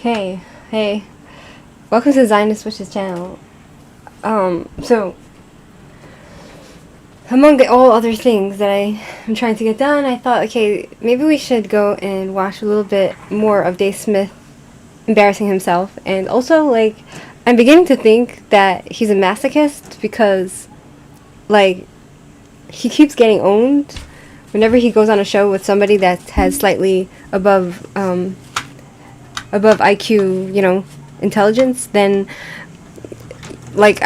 Hey, hey, welcome to Zionist Witch's channel. So, among all other things that I'm trying to get done, I thought, okay, maybe we should go and watch a little bit more of Dave Smith embarrassing himself. And also, like, I'm beginning to think that he's a masochist because, like, he keeps getting owned whenever he goes on a show with somebody that has slightly above IQ, intelligence, then, like,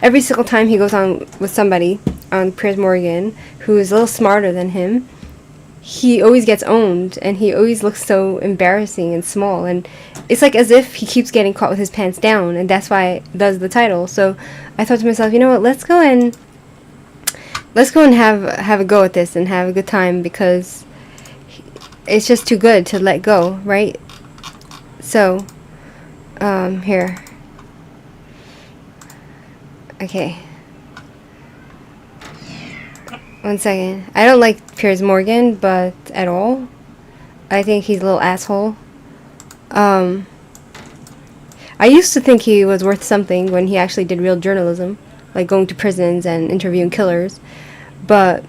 every single time he goes on with somebody on Piers Morgan who is a little smarter than him, he always gets owned, and he always looks so embarrassing and small, and it's like as if he keeps getting caught with his pants down, and that's why it does the title. So I thought to myself, you know what, let's go and have a go at this and have a good time, because it's just too good to let go, right? So, here. Okay. One second. I don't like Piers Morgan, but at all. I think he's a little asshole. I used to think he was worth something when he actually did real journalism, like going to prisons and interviewing killers. But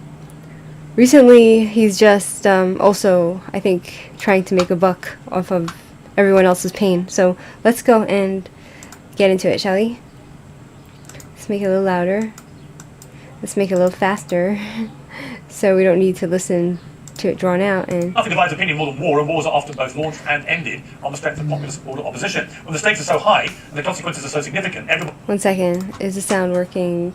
recently, he's just also, I think, trying to make a buck off of everyone else's pain. So let's go and get into it, shall we? Let's make it a little louder. Let's make it a little faster, so we don't need to listen to it drawn out. And nothing divides opinion more than war, and wars are often both launched and ended on the strength of popular support or opposition. When the stakes are so high and the consequences are so significant, everyone... One second. Is the sound working?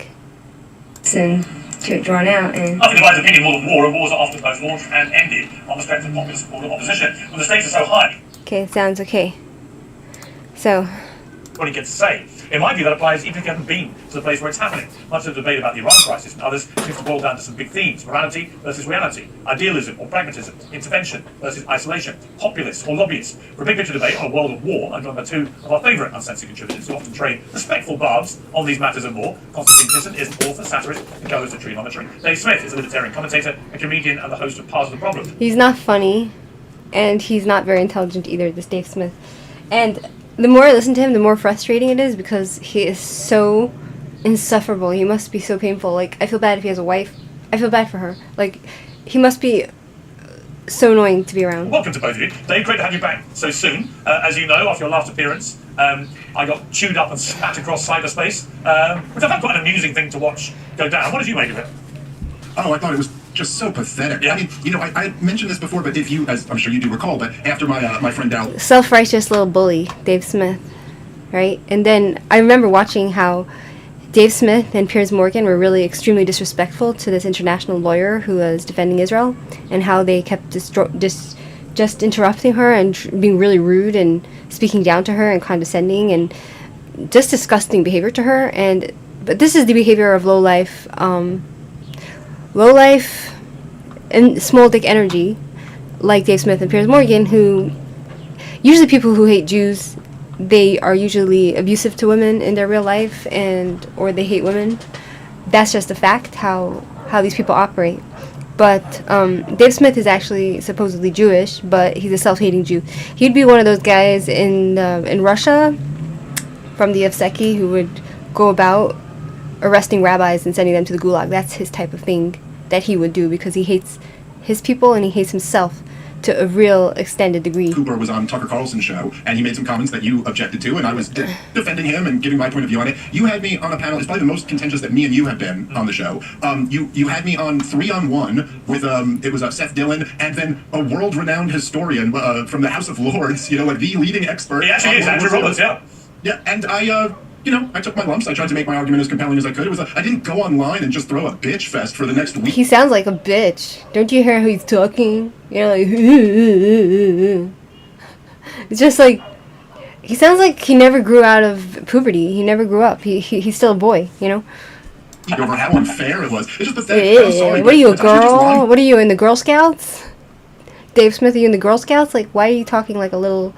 Listen to it drawn out. And nothing divides opinion more than war, and wars are often both launched and ended on the strength of popular support or opposition. When the stakes are so high... Okay, sounds okay. So... what he gets to say. In my view, that applies even if you haven't been to the place where it's happening. Much of the debate about the Iran crisis and others seems to boil down to some big themes: morality versus reality, idealism or pragmatism, intervention versus isolation, populists or lobbyists. For a big picture debate on a world of war, I'm joined by two of our favourite uncensored contributors who often trade respectful barbs on these matters and more. Constantine Thyssen is an author, satirist, and co-host of Trigonometry. Dave Smith is a libertarian commentator, a comedian, and the host of Part of the Problem. He's not funny, and he's not very intelligent either, this Dave Smith. And the more I listen to him, the more frustrating it is, because he is so insufferable. He must be so painful. Like, I feel bad if he has a wife. I feel bad for her. Like, he must be so annoying to be around. Welcome to both of you. Dave, great to have you back so soon. As you know, after your last appearance, I got chewed up and spat across cyberspace, which I found quite an amusing thing to watch go down. What did you make of it? Oh, I thought it was just so pathetic. Yeah. I mean, I mentioned this before, but if you, as I'm sure you do recall, but after my friend Dal... Self-righteous little bully, Dave Smith, right? And then I remember watching how Dave Smith and Piers Morgan were really extremely disrespectful to this international lawyer who was defending Israel, and how they kept just interrupting her and being really rude and speaking down to her and condescending and just disgusting behavior to her. But this is the behavior of low life and small dick energy, like Dave Smith and Piers Morgan, who usually people who hate Jews, they are usually abusive to women in their real life, or they hate women. That's just a fact, how these people operate. But Dave Smith is actually supposedly Jewish, but he's a self-hating Jew. He'd be one of those guys in Russia from the Yevseki who would go about arresting rabbis and sending them to the gulag. That's his type of thing that he would do, because he hates his people and he hates himself to a real extended degree. Cooper was on Tucker Carlson's show, and he made some comments that you objected to, and I was defending him and giving my point of view on it. You had me on a panel. It's probably the most contentious that me and you have been on the show. You had me on 3-on-1 with it was Seth Dillon, and then a world-renowned historian from the House of Lords, like the leading expert. He actually is, Andrew Roberts, yeah. Yeah, and I took my lumps. I tried to make my argument as compelling as I could. I didn't go online and just throw a bitch fest for the next week. He sounds like a bitch. Don't you hear how he's talking? Like, it's just like, he sounds like he never grew out of puberty. He never grew up. He's still a boy, Over how unfair it was. It's just pathetic. I'm sorry, what are you, a girl? What are you, in the Girl Scouts? Dave Smith, are you in the Girl Scouts? Like, why are you talking like a little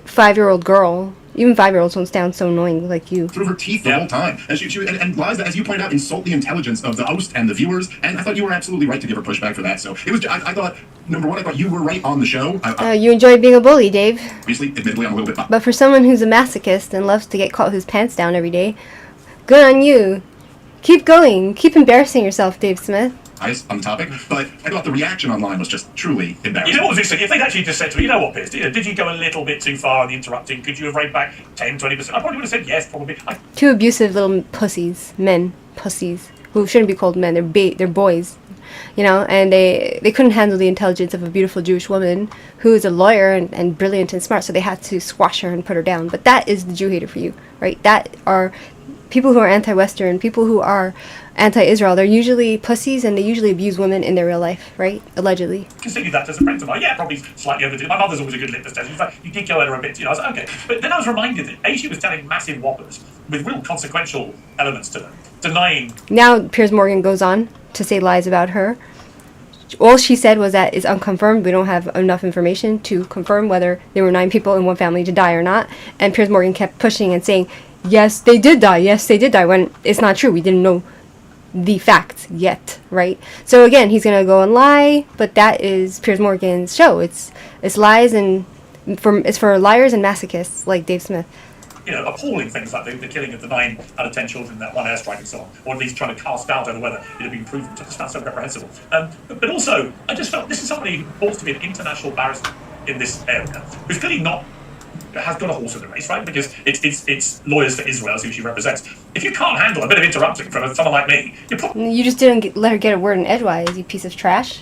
5-year-old girl? Even 5-year-olds don't sound so annoying like you. Through her teeth the whole time. And and lies that, as you pointed out, insult the intelligence of the host and the viewers. And I thought you were absolutely right to give her pushback for that. So it was. I thought, number one, I thought you were right on the show. You enjoy being a bully, Dave. Obviously, admittedly, I'm a little bit. But for someone who's a masochist and loves to get caught with his pants down every day, good on you. Keep going. Keep embarrassing yourself, Dave Smith. On the topic, but I thought the reaction online was just truly embarrassing. You know what was interesting? If they'd actually just said to me, you know what, Piers, did you go a little bit too far on the interrupting? Could you have reined back 10, 20%? I probably would have said yes, probably. Two abusive little pussies, pussies, who shouldn't be called men, they're boys, you know, and they couldn't handle the intelligence of a beautiful Jewish woman who is a lawyer and brilliant and smart, so they had to squash her and put her down. But that is the Jew hater for you, right? That are people who are anti-Western, people who are anti-Israel. They're usually pussies, and they usually abuse women in their real life, right? Allegedly. Considered that as a friend of mine. Yeah, probably slightly overdid. My mother's always a good litmus test. In fact, you did go at her a bit, you know. I was like, okay. But then I was reminded that she was telling massive whoppers with real consequential elements to them, denying. Now Piers Morgan goes on to say lies about her. All she said was that it's unconfirmed. We don't have enough information to confirm whether there were 9 people in one family to die or not. And Piers Morgan kept pushing and saying, yes, they did die. Yes, they did die. When it's not true. We didn't know the facts yet, right? So again, he's gonna go and lie, but that is Piers Morgan's show. It's lies and it's for liars and masochists like Dave Smith. You know, appalling things like the killing of the 9 out of 10 children in that one airstrike and so on, or at least trying to cast doubt over whether it had been proven to sound so reprehensible. But also, I just felt this is somebody who purports to be an international barrister in this area, who's clearly not. Has got a horse in the race, right? Because it's lawyers for Israel, who she represents. If you can't handle a bit of interrupting from someone like me, you just didn't let her get a word in edgewise, you piece of trash,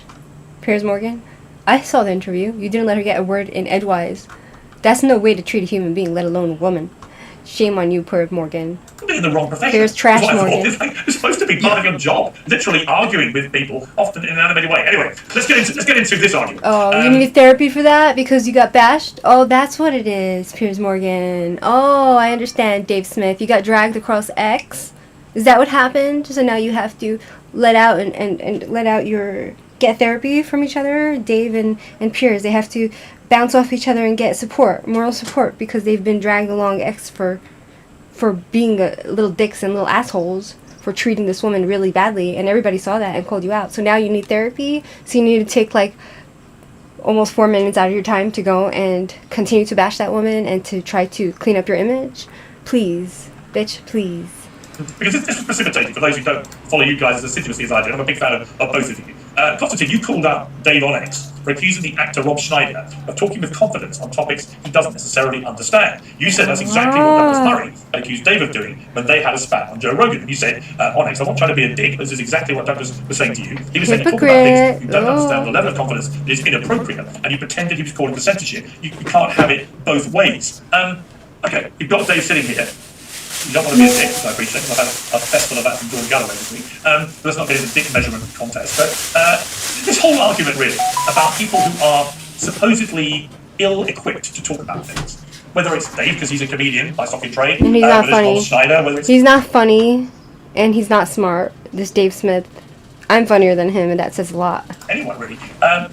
Piers Morgan. I saw the interview. You didn't let her get a word in edgewise. That's no way to treat a human being, let alone a woman. Shame on you, Piers Morgan. In the wrong profession. Here's trash Morgan. It's supposed to be part of your job, literally arguing with people, often in an animated way. Anyway, let's get into this argument. Oh, you need therapy for that because you got bashed? Oh, that's what it is, Piers Morgan. Oh, I understand, Dave Smith. You got dragged across X. Is that what happened? So now you have to let out and let out your get therapy from each other. Dave and Piers, they have to bounce off each other and get support, moral support, because they've been dragged along X for being little dicks and little assholes, for treating this woman really badly, and everybody saw that and called you out. So now you need therapy, so you need to take like almost 4 minutes out of your time to go and continue to bash that woman and to try to clean up your image. Please, bitch, please. Because this was precipitated, for those who don't follow you guys as assiduously as I do. I'm a big fan of both of you. Constantine, you called out Dave on X for accusing the actor Rob Schneider of talking with confidence on topics he doesn't necessarily understand. You said that's exactly what Douglas Murray had accused Dave of doing when they had a spat on Joe Rogan. And you said, on X, I'm not trying to be a dick, this is exactly what Douglas was saying to you. He was saying you talk about things you don't understand, the level of confidence is inappropriate, and you pretended he was calling for censorship. You can't have it both ways. Okay, you've got Dave sitting here. You don't want to be a dick, which I appreciate, because I've had a festival of that from Dawn Galloway this week. Let's not get into dick measurement contest. But this whole argument, really, about people who are supposedly ill-equipped to talk about things. Whether it's Dave, because he's a comedian by stock in trade, and he's not funny. Schneider, he's not funny, and he's not smart. This Dave Smith. I'm funnier than him, and that says a lot. Anyone, really.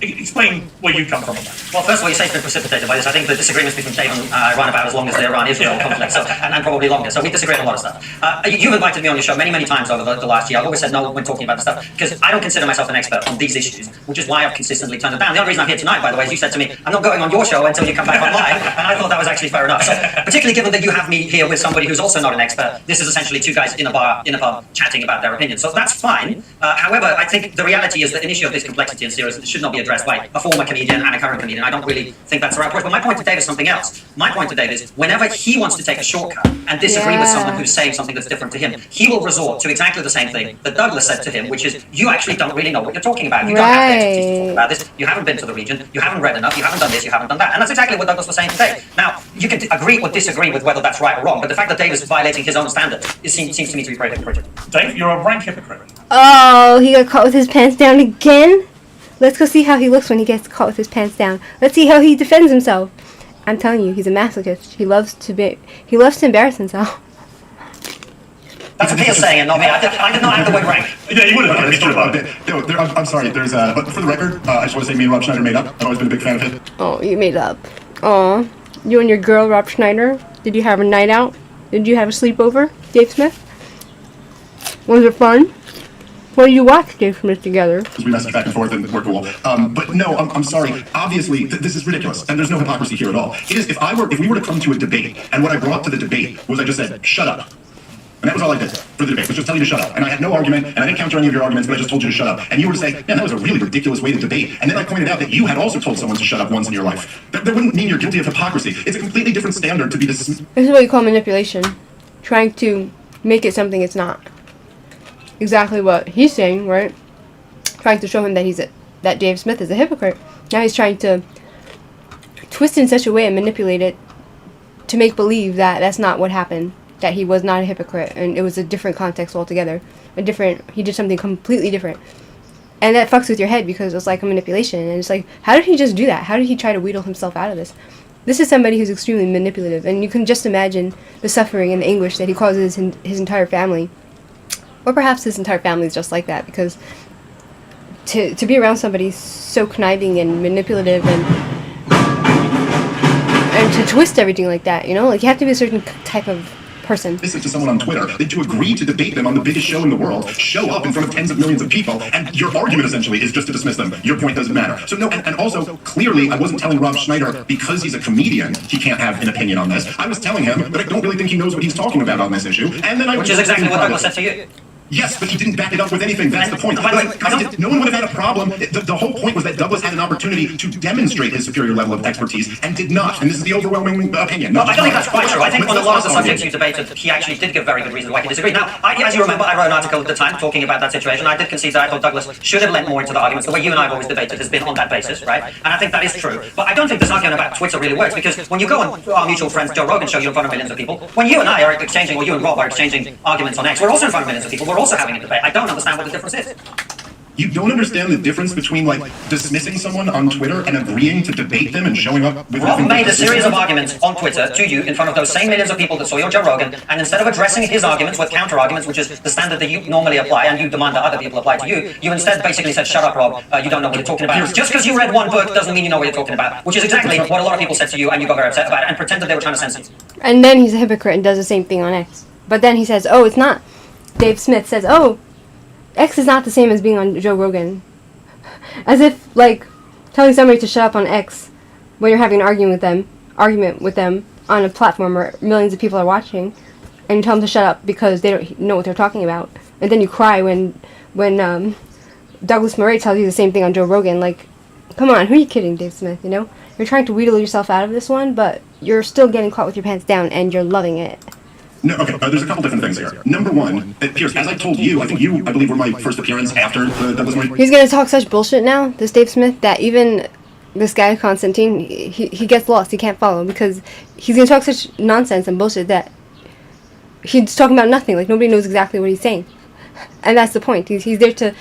Explain where you come from on that. Well, first of all, you say it's been precipitated by this. I think the disagreements between Dave and Iran about as long as the Iran-Israel conflict, and probably longer. So we disagree on a lot of stuff. You've invited me on your show many, many times over the last year. I've always said no when talking about this stuff, because I don't consider myself an expert on these issues, which is why I've consistently turned it down. The only reason I'm here tonight, by the way, is you said to me, I'm not going on your show until you come back online, and I thought that was actually fair enough. So, particularly given that you have me here with somebody who's also not an expert, this is essentially two guys in a bar chatting about their opinions. So that's fine. However, I think the reality is that an issue of this complexity and seriousness should not be addressed by a former comedian and a current comedian. I don't really think that's the right approach. But my point to Dave is something else. My point to Dave is whenever he wants to take a shortcut and disagree with someone who's saying something that's different to him, he will resort to exactly the same thing that Douglas said to him, which is, you actually don't really know what you're talking about. You don't have the expertise to talk about this. You haven't been to the region. You haven't read enough. You haven't done this. You haven't done that. And that's exactly what Douglas was saying today. Now, you can agree or disagree with whether that's right or wrong, but the fact that Dave is violating his own standard, it seems to me to be very hypocritical. Dave, you're a rank hypocrite. Oh, he got caught with his pants down again? Let's go see how he looks when he gets caught with his pants down. Let's see how he defends himself. I'm telling you, he's a masochist. He loves to embarrass himself. That's a Piers saying, and not me. I did not have the word rank. Yeah, you would have done it. I'm sorry. But for the record, I just want to say me and Rob Schneider made up. I've always been a big fan of it. Oh, you made up. Oh, You and your girl, Rob Schneider, did you have a night out? Did you have a sleepover, Dave Smith? Was it fun? What did you watch Dave Smith together? We message back and forth and we're cool. But no, I'm sorry. Obviously, this is ridiculous, and there's no hypocrisy here at all. It is if we were to come to a debate, and what I brought to the debate was I just said, shut up. And that was all I did for the debate, was just tell you to shut up. And I had no argument, and I didn't counter any of your arguments, but I just told you to shut up. And you were to say, man, that was a really ridiculous way to debate. And then I pointed out that you had also told someone to shut up once in your life. That wouldn't mean you're guilty of hypocrisy. It's a completely different standard to be dismissed. This is what you call manipulation. Trying to make it something it's not. Exactly what he's saying, right? Trying to show him that that Dave Smith is a hypocrite. Now he's trying to twist it in such a way and manipulate it to make believe that that's not what happened. That he was not a hypocrite, and it was a different context altogether. He did something completely different. And that fucks with your head because it's like a manipulation. And it's like, how did he just do that? How did he try to wheedle himself out of this? This is somebody who's extremely manipulative, and you can just imagine the suffering and the anguish that he causes his entire family. Or perhaps his entire family is just like that, because to be around somebody so conniving and manipulative and to twist everything like that, you know? Like, you have to be a certain type of person. Listen to someone on Twitter, then to agree to debate them on the biggest show in the world, show up in front of tens of millions of people, and your argument essentially is just to dismiss them. Your point doesn't matter. So no, and also, clearly, I wasn't telling Rob Schneider because he's a comedian, he can't have an opinion on this. I was telling him that I don't really think he knows what he's talking about on this issue, and then Which is exactly what Douglas said to you. Yes, but he didn't back it up with anything. That's the point. No one would have had a problem. The whole point was that Douglas had an opportunity to demonstrate his superior level of expertise and did not. And this is the overwhelming opinion. No, I don't think that's quite true. I think on a lot of the subjects you debated, he actually did give very good reasons why he disagreed. Now, as you remember, I wrote an article at the time talking about that situation. I did concede that I thought Douglas should have lent more into the arguments. The way you and I have always debated has been on that basis, right? And I think that is true. But I don't think this argument about Twitter really works, because when you go on our mutual friend's Joe Rogan show, you're in front of millions of people. When you and I are exchanging, or you and Rob are exchanging arguments on X, we're also in front of millions of people. We're also having a debate. I don't understand what the difference is. You don't understand the difference between, like, dismissing someone on Twitter and agreeing to debate them and showing up with... Rob made a series of arguments on Twitter to you in front of those same millions of people that saw your Joe Rogan, and instead of addressing his arguments with counter-arguments, which is the standard that you normally apply and you demand that other people apply to you, you instead basically said, shut up, Rob, you don't know what you're talking about. Just because you read one book doesn't mean you know what you're talking about, which is exactly what a lot of people said to you, and you got very upset about it and pretended they were trying to censor you. And then he's a hypocrite and does the same thing on X. But then he says, oh, it's not. Dave Smith says, oh, X is not the same as being on Joe Rogan. As if, like, telling somebody to shut up on X when you're having an argument with them on a platform where millions of people are watching, and you tell them to shut up because they don't know what they're talking about. And then you cry when Douglas Murray tells you the same thing on Joe Rogan. Like, come on, who are you kidding, Dave Smith, you know? You're trying to wheedle yourself out of this one, but you're still getting caught with your pants down, and you're loving it. No, okay, there's a couple different things here. Number one, Pierce, as I told you, I believe, were my first appearance after the Douglas Murray. He's gonna talk such bullshit now, this Dave Smith, that even this guy, Constantine, he gets lost, he can't follow, because he's gonna talk such nonsense and bullshit that he's talking about nothing, like nobody knows exactly what he's saying. And that's the point, he's there to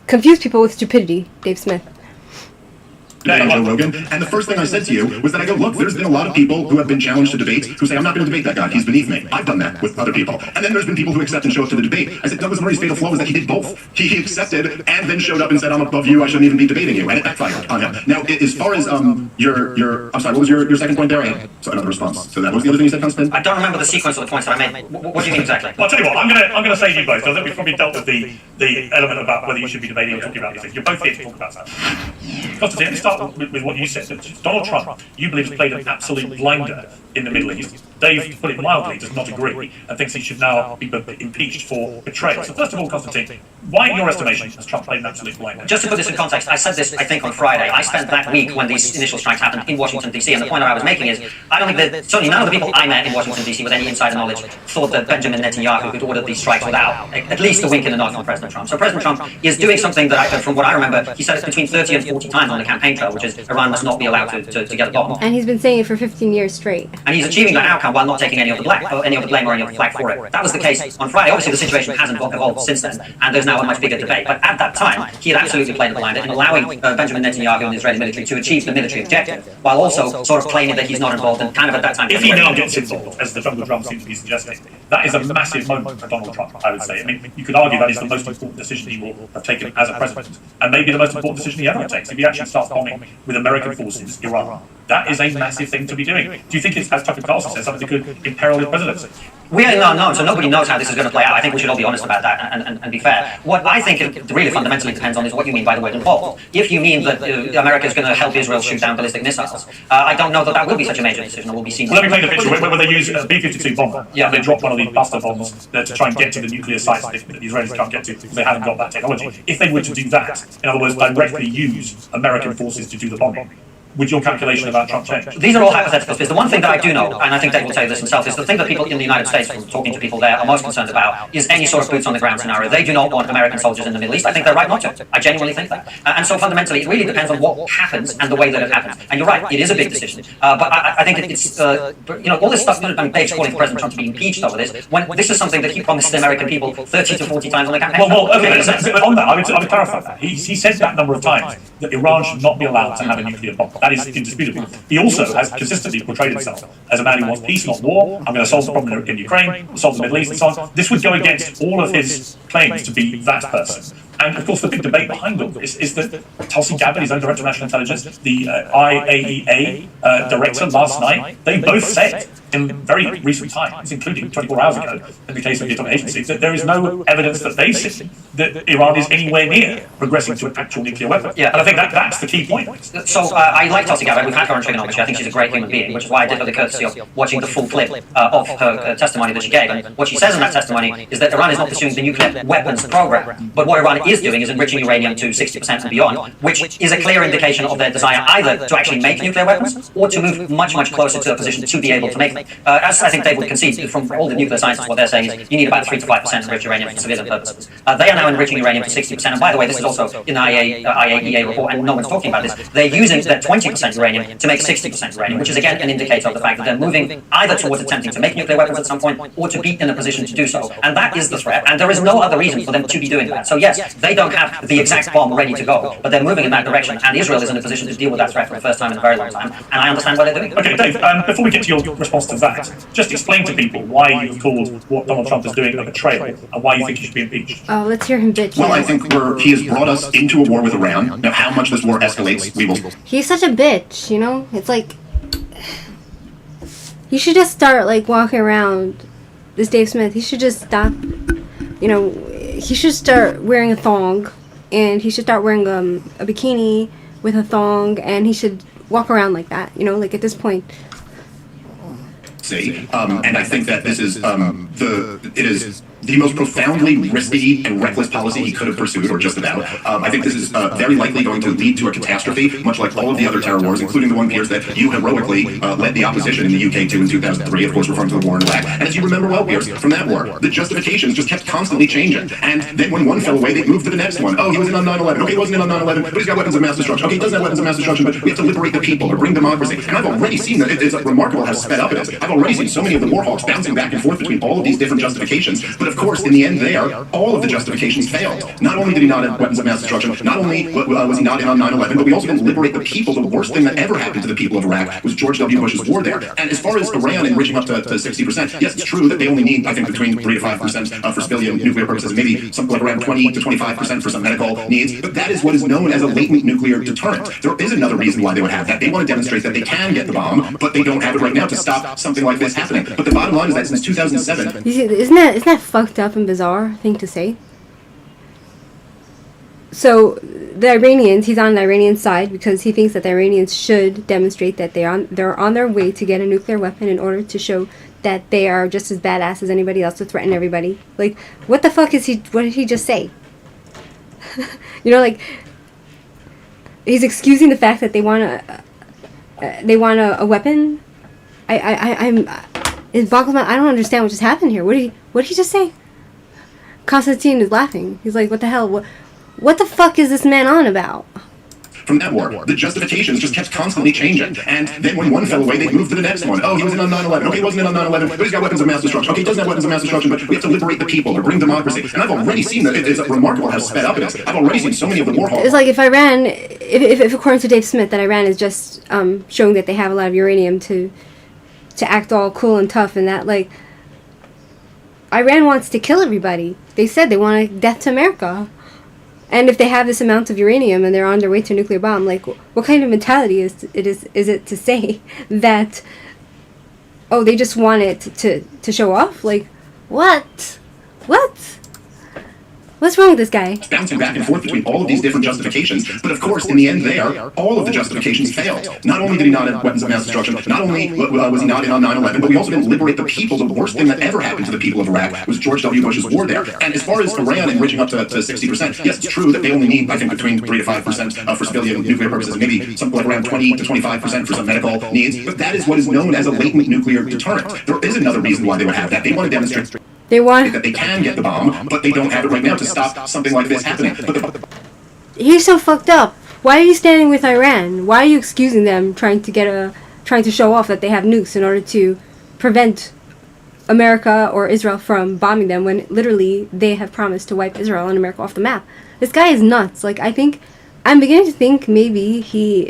confuse people with stupidity, Dave Smith. Joe Rogan, and the first thing I said to you was that I go, look, there's been a lot of people who have been challenged to debates who say, I'm not going to debate that guy, he's beneath me. I've done that with other people. And then there's been people who accept and show up to the debate. I said, Douglas Murray's fatal flaw was that he did both. He accepted and then showed up and said, I'm above you, I shouldn't even be debating you, and it backfired on him. Now, as far as I'm sorry, what was your second point there? I had another response. So that was the other thing you said, Constantine? I don't remember the sequence of the points that I made. What do you mean exactly? Well, I'll tell you what, I'm going to save you both, because we've probably dealt with the element about whether you should be debating or talking about these things. You're both here to talk about that. Constantine, let me start with what you said. Donald Trump, you believe, has played an absolute blinder in the Middle East. Dave, to put it mildly, does not agree and thinks he should now be impeached for betrayal. So first of all, Constantine, why, in your estimation, has Trump played an absolute blinder? Just to put this in context, I said this, I think, on Friday. I spent that week when these initial strikes happened in Washington, D.C., and the point that I was making is, I don't think that, certainly none of the people I met in Washington, D.C. with any insider knowledge thought that Benjamin Netanyahu had ordered these strikes without at least a wink and a nod from President Trump. So President Trump is doing something that, from what I remember, he said it's between 30 and 40 times on the campaign trail, which is Iran must not be allowed to get the bomb. And he's been saying it for 15 years straight. And he's achieving that outcome while not taking any of the blame or any of the flag for it. That was the case on Friday. Obviously, the situation hasn't evolved since then, and there's now a much bigger debate. But at that time, he had absolutely played the blinder in allowing Benjamin Netanyahu and the Israeli military to achieve the military objective, while also sort of claiming that he's not involved and kind of at that time... If he now gets involved, as the jungle drum seems to be suggesting, that is a massive moment for Donald Trump, I would say. I mean, you could argue that is the most important decision he will have taken as a president, and maybe the most important decision he ever takes, if he actually starts bombing with American forces Iran. That is a massive thing to be doing. Do you think it's, as Tucker Carlson says, something that could imperil his presidency? We are in the unknown, so nobody knows how this is going to play out. I think we should all be honest about that and be fair. What I think it really fundamentally depends on is what you mean by the word involved. If you mean that America is going to help Israel shoot down ballistic missiles, I don't know that that will be such a major decision, or will be seen. Well, let me paint the picture. Where they use a B-52 bomber, Yeah. they drop one of these buster bombs to try and get to the nuclear sites that the Israelis can't get to because they haven't got that technology. If they were to do that, in other words, directly use American forces to do the bombing, would your calculation about Trump change? These are all hypotheticals, because the one thing that I do know, and I think Dave will tell you this himself, is the thing that people in the United States, from talking to people there, are most concerned about is any sort of boots on the ground scenario. They do not want American soldiers in the Middle East. I think they're right not to. I genuinely think that. And so fundamentally, it really depends on what happens and the way that it happens. And you're right, it is a big decision. But I think it's, all this stuff, I mean, Dave's calling for President Trump to be impeached over this, when this is something that he promised the American people 30 to 40 times on the campaign. Well, okay, but on that, I would clarify that. He said that number of times that Iran should not be allowed to have a nuclear bomb. That is indisputable. He also has consistently portrayed himself as a man who wants peace, not war. I'm going to solve the problem in Ukraine, solve the Middle East, and so on. This would go against all of his claims to be that person. And of course, the big debate behind all this is that Tulsi Gabbard, his own director of national intelligence, the IAEA director last night, they both said in very recent times, including 24 hours ago, in the case of the atomic agency, that there is no evidence that they see that Iran is anywhere near progressing to an actual nuclear weapon. Yeah. And I think that's the key point. So I like Tulsi Gabbard. We've had her on Trigonometry. I think she's a great human being, which is why I did her the courtesy of watching the full clip of her testimony that she gave. And what she says in that testimony is that Iran is not pursuing the nuclear weapons program, but what Iran is doing is enriching uranium to 60% and beyond, which is a clear indication of their desire either to actually make nuclear weapons or to move much, much closer to a position to be able to make them. As I think they would concede from all the nuclear scientists, what they're saying is you need about 3 to 5% enriched uranium for civilian purposes. They are now enriching uranium to 60%, and by the way, this is also in the IAEA report, and no one's talking about this. They're using their 20% uranium to make 60% uranium, which is again an indicator of the fact that they're moving either towards attempting to make nuclear weapons at some point or to be in a position to do so. And that is the threat, and there is no other reason for them to be doing that. So yes, they don't have the exact bomb ready to go, but they're moving in that direction, and Israel is in a position to deal with that threat for the first time in a very long time, and I understand why they're doing it. Okay, Dave, before we get to your response to that, just explain to people why you've called what Donald Trump is doing a betrayal and why you think he should be impeached. Oh, let's hear him bitch. Well, I think he has brought us into a war with Iran. Now, how much this war escalates, we will. He's such a bitch, you know? It's like, he should just start, like, walking around, this Dave Smith, he should just stop, you know, he should start wearing a thong, and he should start wearing a bikini with a thong, and he should walk around like that, you know, like, at this point. And I think that this is it is the most profoundly risky and reckless policy he could have pursued, or just about. I think this is very likely going to lead to a catastrophe, much like all of the other terror wars, including the one, Piers, that you heroically led the opposition in the UK to in 2003, of course, referring to the war in Iraq. And as you remember well, Piers, from that war, the justifications just kept constantly changing. And then when one fell away, they moved to the next one. Oh, he was in on 9/11. Okay, he wasn't in on 9/11, but he's got weapons of mass destruction. Okay, he doesn't have weapons of mass destruction, but we have to liberate the people or bring democracy. And I've already seen that it's remarkable how sped up it is. I've already seen so many of the war hawks bouncing back and forth between all of these different justifications. But of course, in the end there, all of the justifications failed. Not only did he not have weapons of mass destruction, not only was he not in on 9/11, but we also didn't liberate the people. The worst thing that ever happened to the people of Iraq was George W. Bush's war there. And as far as Iran enriching up to 60%, yes, it's true that they only need, I think, between 3 to 5% for civilian nuclear purposes, maybe something like around 20 to 25% for some medical needs. But that is what is known as a latent nuclear deterrent. There is another reason why they would have that. They want to demonstrate that they can get the bomb, but they don't have it right now to stop something like this happening. But the bottom line is that since 2007, You see, isn't that fucked up and bizarre thing to say? So the Iranians, he's on the Iranian side because he thinks that the Iranians should demonstrate that they're on their way to get a nuclear weapon in order to show that they are just as badass as anybody else to threaten everybody. Like, what the fuck what did he just say? You know, like, he's excusing the fact that they want a weapon. It boggles my. I don't understand what just happened here. What did he just say? Constantine is laughing. He's like, what the hell? What the fuck is this man on about? from that war, the justifications just kept constantly changing. And then when one fell away, they moved to the next one. Oh, he was in on 9/11. Okay, he wasn't in on 9/11, but he's got weapons of mass destruction. Okay, he doesn't have weapons of mass destruction, but we have to liberate the people or bring democracy. And I've already seen that it's remarkable how sped up it is. I've already seen so many of the war halls. It's like if Iran, if according to Dave Smith, that Iran is just showing that they have a lot of uranium to act all cool and tough, and that, like, Iran wants to kill everybody. They said they want death to America. And if they have this amount of uranium and they're on their way to a nuclear bomb, like, what kind of mentality is it to say that, oh, they just want it to show off? Like, what? What's wrong with this guy? Bouncing back and forth between all of these different justifications, but of course, in the end there, all of the justifications failed. Not only did he not have weapons of mass destruction, not only was he not in on 9/11, but we also didn't liberate the people. The worst thing that ever happened to the people of Iraq was George W. Bush's war there. And as far as Iran enriching up to 60%, yes, it's true that they only need, I think, between 3 to 5% for civilian nuclear purposes, and maybe something like around 20 to 25% for some medical needs. But that is what is known as a latent nuclear deterrent. There is another reason why they would have that. They want to demonstrate that they can get the bomb, but they don't have it right now to stop something like this happening. He's so fucked up. Why are you standing with Iran? Why are you excusing them trying to show off that they have nukes in order to prevent America or Israel from bombing them when literally they have promised to wipe Israel and America off the map? This guy is nuts. Like, I'm beginning to think maybe he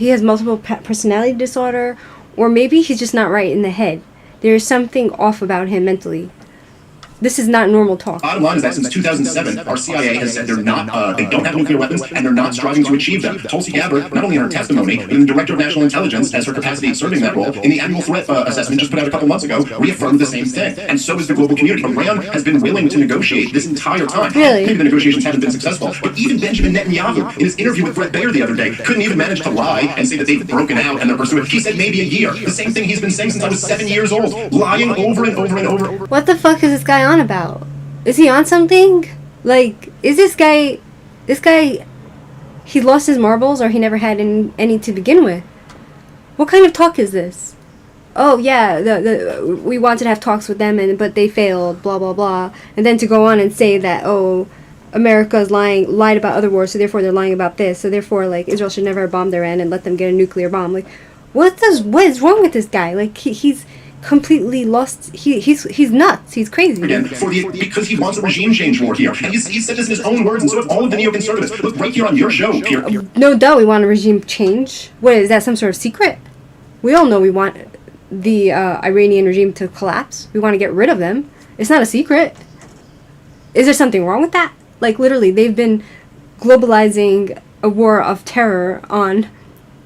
has multiple personality disorder. Or maybe he's just not right in the head. There's something off about him mentally. This is not normal talk. Bottom line is that since 2007, our CIA has said they don't have nuclear weapons, and they're not striving to achieve them. Tulsi Gabbard, not only in her testimony, but in the Director of National Intelligence, as her capacity serving that role, in the annual threat assessment just put out a couple months ago, reaffirmed the same thing. And so is the global community. Iran has been willing to negotiate this entire time. Really? Maybe the negotiations haven't been successful, but even Benjamin Netanyahu, in his interview with Brett Baer the other day, couldn't even manage to lie and say that they've broken out and they're pursuing. He said maybe a year. The same thing he's been saying since I was 7 years old, lying over and over and over. What the fuck is this guy on about? Is he on something? Like, is this guy, he lost his marbles or he never had any to begin with? What kind of talk is this? Oh yeah, we wanted to have talks with them but they failed, blah blah blah. And then to go on and say that, oh, America's lied about other wars, so therefore they're lying about this, so therefore like Israel should never have bombed Iran and let them get a nuclear bomb. Like, what is wrong with this guy? Like, he's completely lost. He's nuts. He's crazy. Again, because he wants a regime change war here. And he said this in his own words, and so have all of the neoconservatives. Look, right here on your show, here. No doubt we want a regime change. What, is that some sort of secret? We all know we want the Iranian regime to collapse. We want to get rid of them. It's not a secret. Is there something wrong with that? Like, literally, they've been globalizing a war of terror on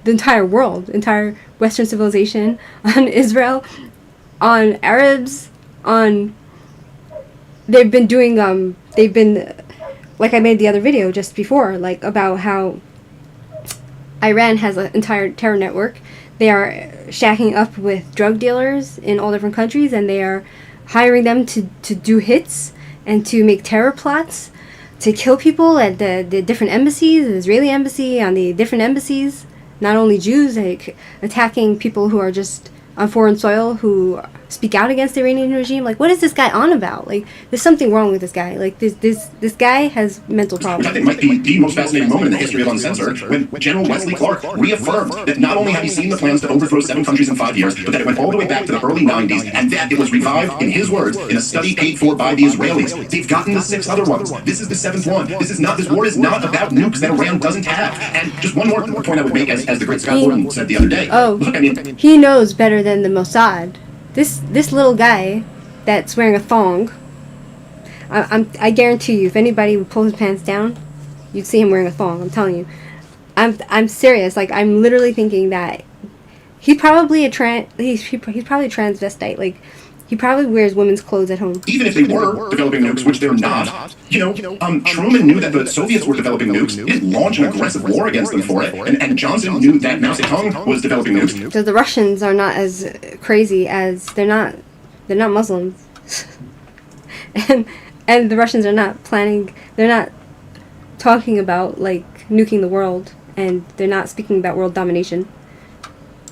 the entire world, entire Western civilization, on Israel, on Arabs, on... They've been doing, like I made the other video just before, like, about how Iran has an entire terror network. They are shacking up with drug dealers in all different countries, and they are hiring them to do hits and to make terror plots, to kill people at the different embassies, the Israeli embassy, on the different embassies. Not only Jews, like attacking people who are just on foreign soil who speak out against the Iranian regime. Like, what is this guy on about? Like, there's something wrong with this guy. Like, this guy has mental problems. Which I think might be the most fascinating moment in the history of Uncensored, when General Wesley Clark reaffirmed that not only had he seen the plans to overthrow 7 countries in 5 years, but that it went all the way back to the early 90s, and that it was revived, in his words, in a study paid for by the Israelis. They've gotten the 6 other ones. This is the 7th one. This war is not about nukes that Iran doesn't have. And just one more point I would make, as the great Scott Gordon said the other day. Look, I mean, he knows better than the Mossad. This little guy that's wearing a thong, I guarantee you, if anybody would pull his pants down, you'd see him wearing a thong. I'm telling you, I'm serious. Like, I'm literally thinking that he's probably a transvestite. Like, he probably wears women's clothes at home. Even if they were developing nukes, which they're not, Truman knew that the Soviets were developing nukes. He didn't launch an aggressive war against them for it. And Johnson knew that Mao Zedong was developing nukes. Because the Russians are not as crazy as they're not Muslims, and the Russians are not planning. They're not talking about like nuking the world, and they're not speaking about world domination.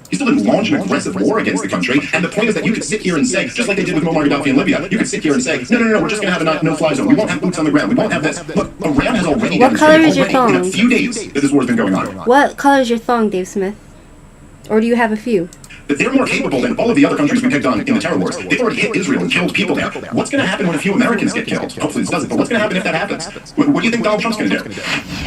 He still didn't launch an aggressive war against the country, and the point is that you could sit here and say, just like they did with Muammar Gaddafi in Libya, you could sit here and say, no, we're just going to have a no-fly zone. We won't have boots on the ground. We won't have this. Look, Iran has already demonstrated in a few days that this war has been going on. What color is your thong, Dave Smith? Or do you have a few? that they're more capable than all of the other countries we picked on in the terror wars. They've already hit Israel and killed people there. What's going to happen when a few Americans get killed? Hopefully this doesn't, but what's going to happen if that happens? What do you think Donald Trump's going to do?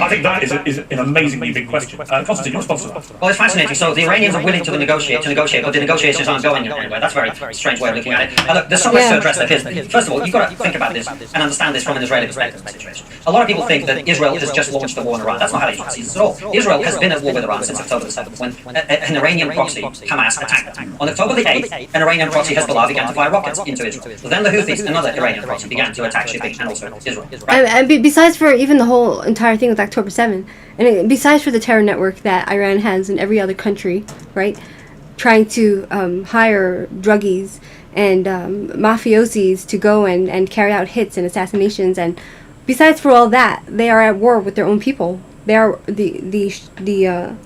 I think that is an amazingly big question. Constantine, your response to that? Well, it's fascinating. So the Iranians are willing to negotiate, but the negotiations aren't going anywhere. That's a very strange way of looking at it. Look, there's so much to address there. First of all, you've got to think about this and understand this from an Israeli perspective of the situation. A lot of people think that Israel has just launched the war in Iran. That's not how Israel sees it at all. Israel has been at war with Iran since October the 7th, when an Iranian proxy, Hamas, attacked them. On October the 8th, an Iranian proxy, Hezbollah, began to fire rockets into Israel. Then the Houthis, another Iranian proxy, began to attack shipping and also Israel. And besides for even the whole entire thing with October 7th, and besides for the terror network that Iran has in every other country, right, trying to hire druggies and mafiosis to go and carry out hits and assassinations, and besides for all that, they are at war with their own people. They are the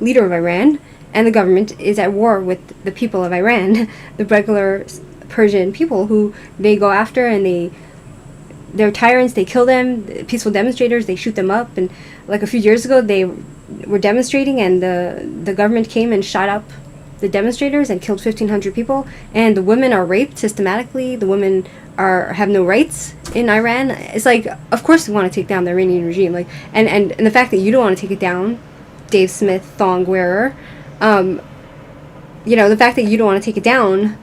leader of Iran, and the government is at war with the people of Iran, the regular Persian people who they go after, and they're tyrants. They kill them. Peaceful demonstrators, they shoot them up. And like a few years ago, they were demonstrating, and the government came and shot up the demonstrators and killed 1,500 people. And the women are raped systematically. The women have no rights in Iran. It's like, of course we want to take down the Iranian regime. Like, and the fact that you don't want to take it down, Dave Smith, thong wearer, the fact that you don't want to take it down,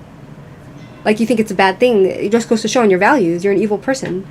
like you think it's a bad thing, it just goes to show on your values. You're an evil person.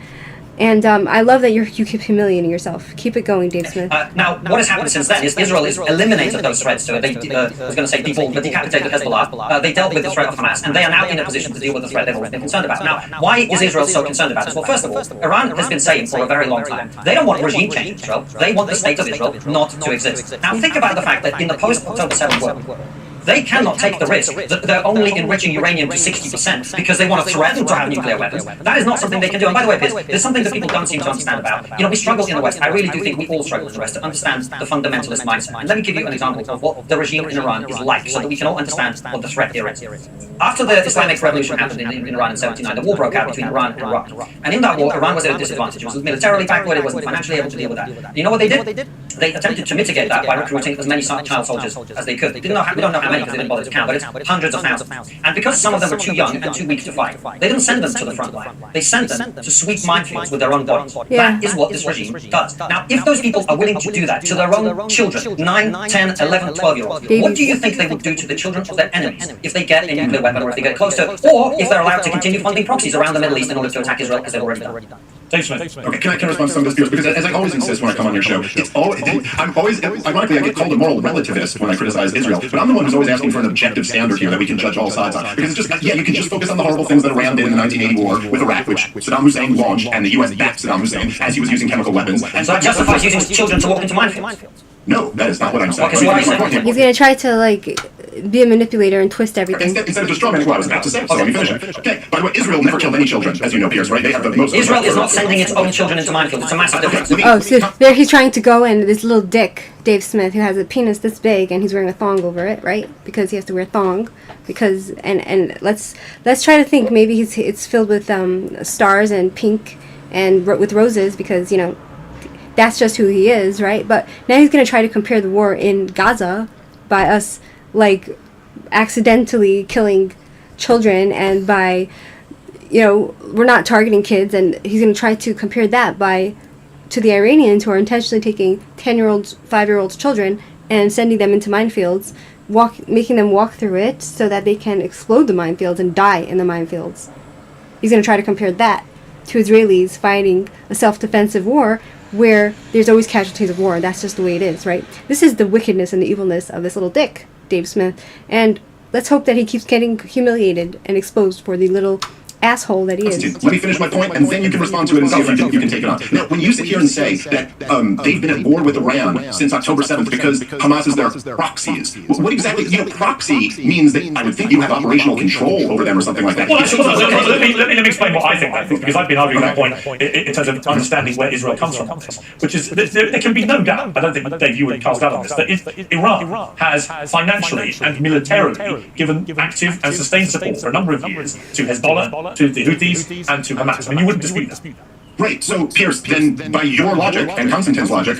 And I love that you keep humiliating yourself. Keep it going, Dave Smith. Now, what has happened since then is Israel has eliminated those threats to it. They, I was going to say decapitated Hezbollah. They dealt with the threat of Hamas, and they are now in a position to deal with the threat they've always been concerned about. Now, why is Israel so concerned about this? Well, first of all, Iran has been saying for a very long time, they don't want regime change in Israel. They want the state of Israel not to exist. Now, think about the fact that in the post-October 7th world, they cannot take the risk that they're only enriching uranium to 60% because they want to threaten to have nuclear weapons. That is not something they can do. And by the way, Piers, there's something that people don't seem to understand about. We struggle in the West. I really do think we all struggle in the West to understand the fundamentalist mindset. And let me give you an example of what the regime in Iran is like, so that we can all understand what the threat here is. After the Islamic Revolution happened in Iran in 79, the war broke out between Iran and Iraq. And in that war, Iran was at a disadvantage. It was militarily backward. It wasn't financially able to deal with that. You know what they did? They attempted to mitigate that by recruiting as many child soldiers as they could. We don't know how many because they didn't bother to count, but it's hundreds of thousands. And because some of them were too young and too weak to fight, they didn't send them to the front line. They sent them to sweep minefields with their own bodies. Yeah. That is what this regime does. Now, if those people are willing to do that to their own children, 9, 10, 11, 12-year-olds, what do you think they would do to the children of their enemies if they get a nuclear weapon, or if they get close to it, or if they're allowed to continue funding proxies around the Middle East in order to attack Israel, as they've already done? Dave Smith. Okay, can I respond to some of this, because as I always insist when I come on your show, I'm always, ironically, I get called a moral relativist when I criticize Israel, but I'm the one who's always asking for an objective standard here that we can judge all sides on. Because it's just, you can just focus on the horrible things that Iran did in the 1980 war with Iraq, which Saddam Hussein launched, and the U.S. backed Saddam Hussein as he was using chemical weapons. And So that justifies using children to walk into minefields. No, that is not what I'm saying. Okay, so what are you saying? He's going to try to, be a manipulator and twist everything. Instead of just strawmanning what I was about to say, so let me finish it. Okay, by the way, Israel never killed any children, as you know, Piers, right? They have the most... Israel is not sending its own children into minefields. It's a massive difference. Oh, so there he's trying to go, and this little dick, Dave Smith, who has a penis this big, and he's wearing a thong over it, right? Because he has to wear thong. Because and let's try to think, maybe it's filled with stars and pink and with roses, because that's just who he is, right? But now he's going to try to compare the war in Gaza by us accidentally killing children, and by we're not targeting kids, and he's going to try to compare that to the Iranians, who are intentionally taking 10-year-olds, 5-year-olds children and sending them into minefields, making them walk through it so that they can explode the minefields and die in the minefields. He's going to try to compare that to Israelis fighting a self-defensive war where there's always casualties of war. That's just the way it is, right? This is the wickedness and the evilness of this little dick, Dave Smith. And let's hope that he keeps getting humiliated and exposed for the little asshole that he is. Let me finish my point, and then you can respond to it and see if you can take it on. Now, when you sit here and say that they've been at war with Iran since October 7th because Hamas is their proxies, what exactly, proxy means that I would think you have operational control over them or something like that. Well, let me explain what I think, because I've been arguing that point in terms of understanding where Israel comes from, which is, there can be no doubt, I don't think, Dave, you would cast doubt on this, that if Iran has financially and militarily given active and sustained support for a number of years to Hezbollah, to the Houthis, and to Hamas. I mean, you wouldn't dispute that. Right. So, Pierce, then by your logic and Constantine's logic,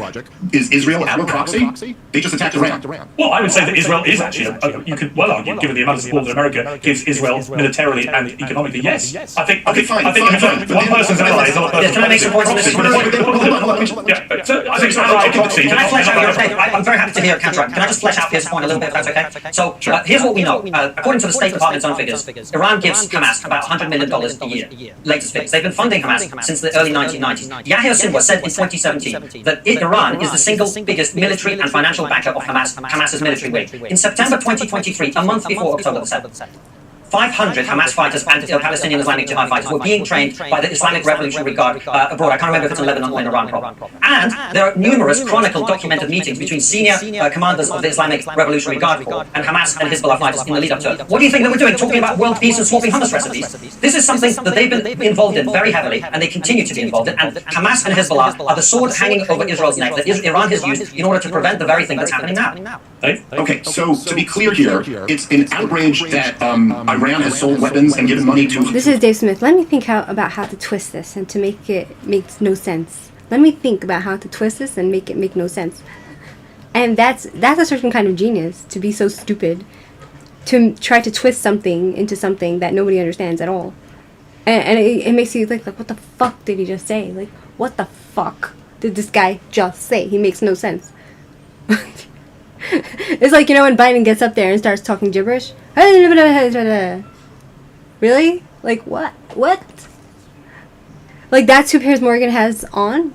is Israel our proxy? They just attacked Iran. Well, I would say that Israel is actually, you could well argue, given the amount of support that America gives Israel militarily and economically, yes. I think Fine. one person's ally is not a person's Can I make some points on this? Hold on. Yeah, so I think it's not proxy. Can I flesh out Dave, I'm very happy to hear Cantrell. Can I just flesh out Pierce's point a little bit, if that's okay? So, here's what we know. According to the State Department's own figures, Iran gives Hamas about $100 million a year. Latest figures. They've been funding Hamas since the early 1990s. Yahya Sinwar said in 2017 that Iran is the single biggest military and financial backer of Hamas's military wing. In September 2023, a month before October the 7th, 500 Hamas fighters and Palestinian Islamic Jihad fighters were being trained by the Islamic Revolutionary Guard abroad. I can't remember if it's in Lebanon or in Iran. And there are numerous chronicled, documented meetings between senior commanders of the Islamic Revolutionary Guard Corps and Hamas and Hezbollah fighters in the lead up to it. What do you think they were doing? Talking about world peace and swapping hummus recipes? This is something that they've been involved in very heavily, and they continue to be involved in. And Hamas and Hezbollah are the sword hanging over Israel's neck that Iran has used in order to prevent the very thing that's happening now. Okay, so to be clear here, it's an outrage that Iran has sold weapons and given money to... This is Dave Smith. Let me think about how to twist this and to make it make no sense. Let me think about how to twist this and make it make no sense. And that's a certain kind of genius, to be so stupid, to try to twist something into something that nobody understands at all. And it makes you think, like, what the fuck did he just say? Like, what the fuck did this guy just say? He makes no sense. It's like, when Biden gets up there and starts talking gibberish. Really? Like, what? What? Like, that's who Piers Morgan has on?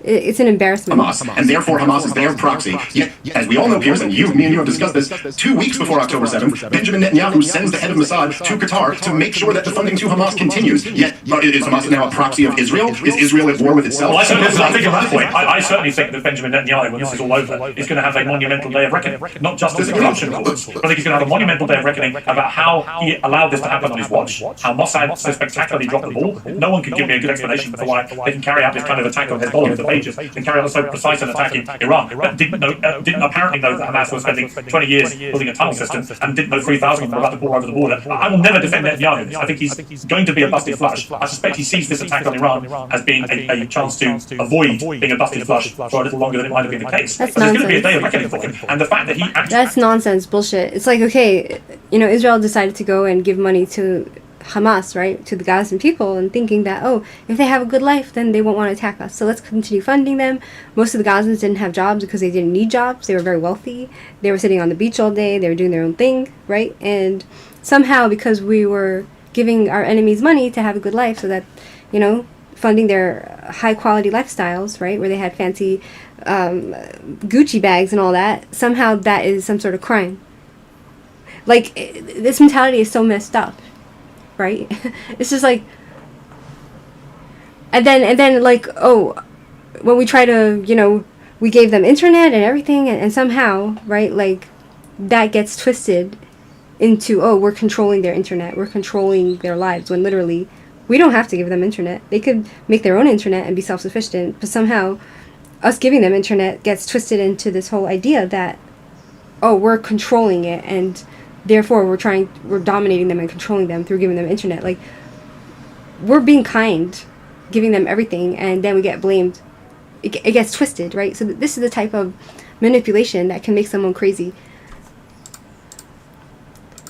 It's an embarrassment. Hamas, and therefore Hamas is their proxy. Yet, as we all know, Piers, and me and you have discussed this, 2 weeks before October 7th, Benjamin Netanyahu sends the head of Mossad to Qatar to make sure that the funding to Hamas continues. Yet, is Hamas now a proxy of Israel? Is Israel at war with itself? Well, I think at that point, I certainly think that Benjamin Netanyahu, when this is all over, is going to have a monumental day of reckoning. Not just as a corruption, of course, but I think he's going to have a monumental day of reckoning about how he allowed this to happen on his watch, how Mossad so spectacularly dropped the ball. No one can give me a good explanation for why they can carry out this kind of attack on Hezbollah with the pages and carry out so precise an attack in Iran, but didn't apparently know that Hamas was spending 20 years building a tunnel system and didn't know 3,000 were about to pour over the border. I will never defend Netanyahu. I think he's going to be a busted flush. I suspect he sees this attack on Iran as being a chance to avoid being a busted flush for a little longer than it might have been the case. That's but there's going to be a nonsense. day of reckoning for him, and the fact that he actually... That's nonsense, bullshit. It's like, okay, Israel decided to go and give money to Hamas, right, to the Gazan people, and thinking that, oh, if they have a good life, then they won't want to attack us. So let's continue funding them. Most of the Gazans didn't have jobs because they didn't need jobs. They were very wealthy. They were sitting on the beach all day. They were doing their own thing, right? And somehow, because we were giving our enemies money to have a good life, so that, funding their high-quality lifestyles, right, where they had fancy Gucci bags and all that, somehow that is some sort of crime. Like, this mentality is so messed up. Right? It's just like, and then like, oh, when we try to, we gave them internet and everything, and somehow, right, like, that gets twisted into, oh, we're controlling their internet, we're controlling their lives, when literally, we don't have to give them internet. They could make their own internet and be self-sufficient, but somehow, us giving them internet gets twisted into this whole idea that, oh, we're controlling it, and therefore we're dominating them and controlling them through giving them internet. Like, we're being kind, giving them everything, and then we get blamed. It gets twisted, right? So this is the type of manipulation that can make someone crazy.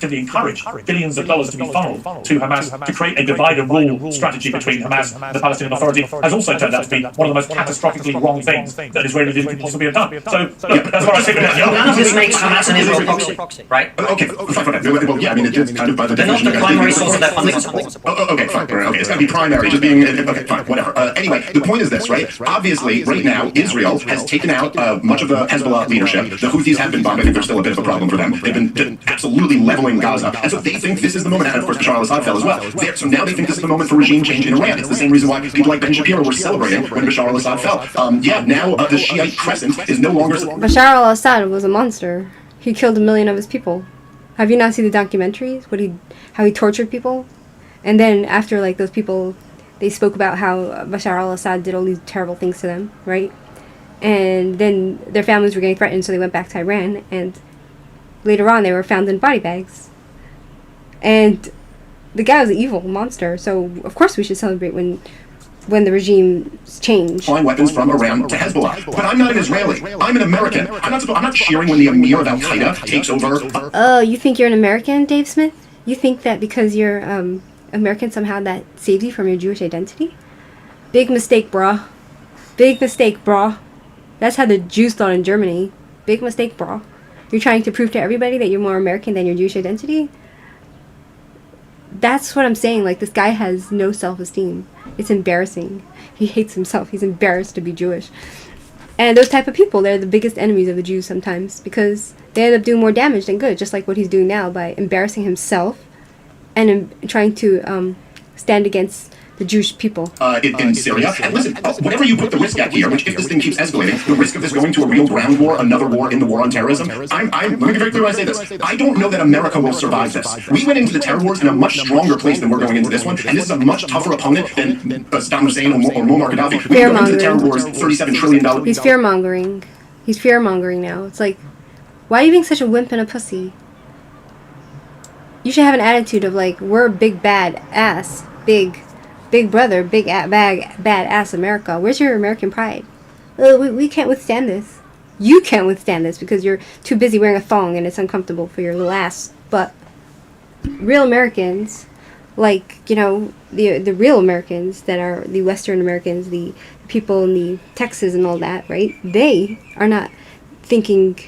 Encourage billions of dollars to be funneled to Hamas to create a divide and rule strategy between Hamas and the Palestinian Authority has also turned out to be one of the most catastrophically wrong things that Israeli leaders could possibly have done. So that's what I think. None of this makes Hamas and Israel proxy, right? Okay, fine. Well, yeah, I mean, it's kind of by the They're not definition. the primary source of their funding support. Okay, fine. Okay, it's got to be primary, just being... Okay, fine, whatever. Anyway, the point is this, right? Obviously, right now, Israel has taken out much of the Hezbollah leadership. The Houthis have been bombed. I think there's still a bit of a problem for them. They've been absolutely leveling Gaza. And so they think this is the moment, and of course Bashar al-Assad fell as well. So now they think this is the moment for regime change in Iran. It's the same reason why people like Ben Shapiro were celebrating when Bashar al-Assad fell. Now the Shiite crescent is no longer... Bashar al-Assad was a monster. He killed 1 million of his people. Have you not seen the documentaries? How he tortured people? And then after, like, those people, they spoke about how Bashar al-Assad did all these terrible things to them, right? And then their families were getting threatened, so they went back to Iran, and later on they were found in body bags. And the guy was an evil monster, so of course we should celebrate when when the regimes change. Flying weapons from Iran to Hezbollah. But I'm not an Israeli. I'm an American. I'm not cheering when the Emir of Al Qaeda takes over. Oh, you think you're an American, Dave Smith? You think that because you're American somehow that saves you from your Jewish identity? Big mistake, brah. Big mistake, brah. That's how the Jews thought in Germany. Big mistake, brah. You're trying to prove to everybody that you're more American than your Jewish identity? That's what I'm saying. Like, this guy has no self-esteem. It's embarrassing. He hates himself. He's embarrassed to be Jewish. And those type of people, they're the biggest enemies of the Jews sometimes because they end up doing more damage than good, just like what he's doing now by embarrassing himself and trying to stand against the Jewish people. In Syria. And listen, whatever you put the risk at here, which if this thing keeps escalating, the risk of this going to a real ground war, another war in the war on terrorism, let me be very clear when I say this. I don't know that America will survive this. We went into the terror wars in a much stronger place than we're going into this one, and this is a much tougher opponent than Saddam Hussein or Muammar Gaddafi. We went into the terror wars, $37 trillion. He's fear-mongering. He's fear-mongering now. It's like, why are you being such a wimp and a pussy? You should have an attitude of like, we're big bad ass, big brother, bad ass America. Where's your American pride? We can't withstand this. You can't withstand this because you're too busy wearing a thong and it's uncomfortable for your little ass. But real Americans, like, you know, the real Americans that are the Western Americans, the people in the Texas and all that, right? They are not thinking,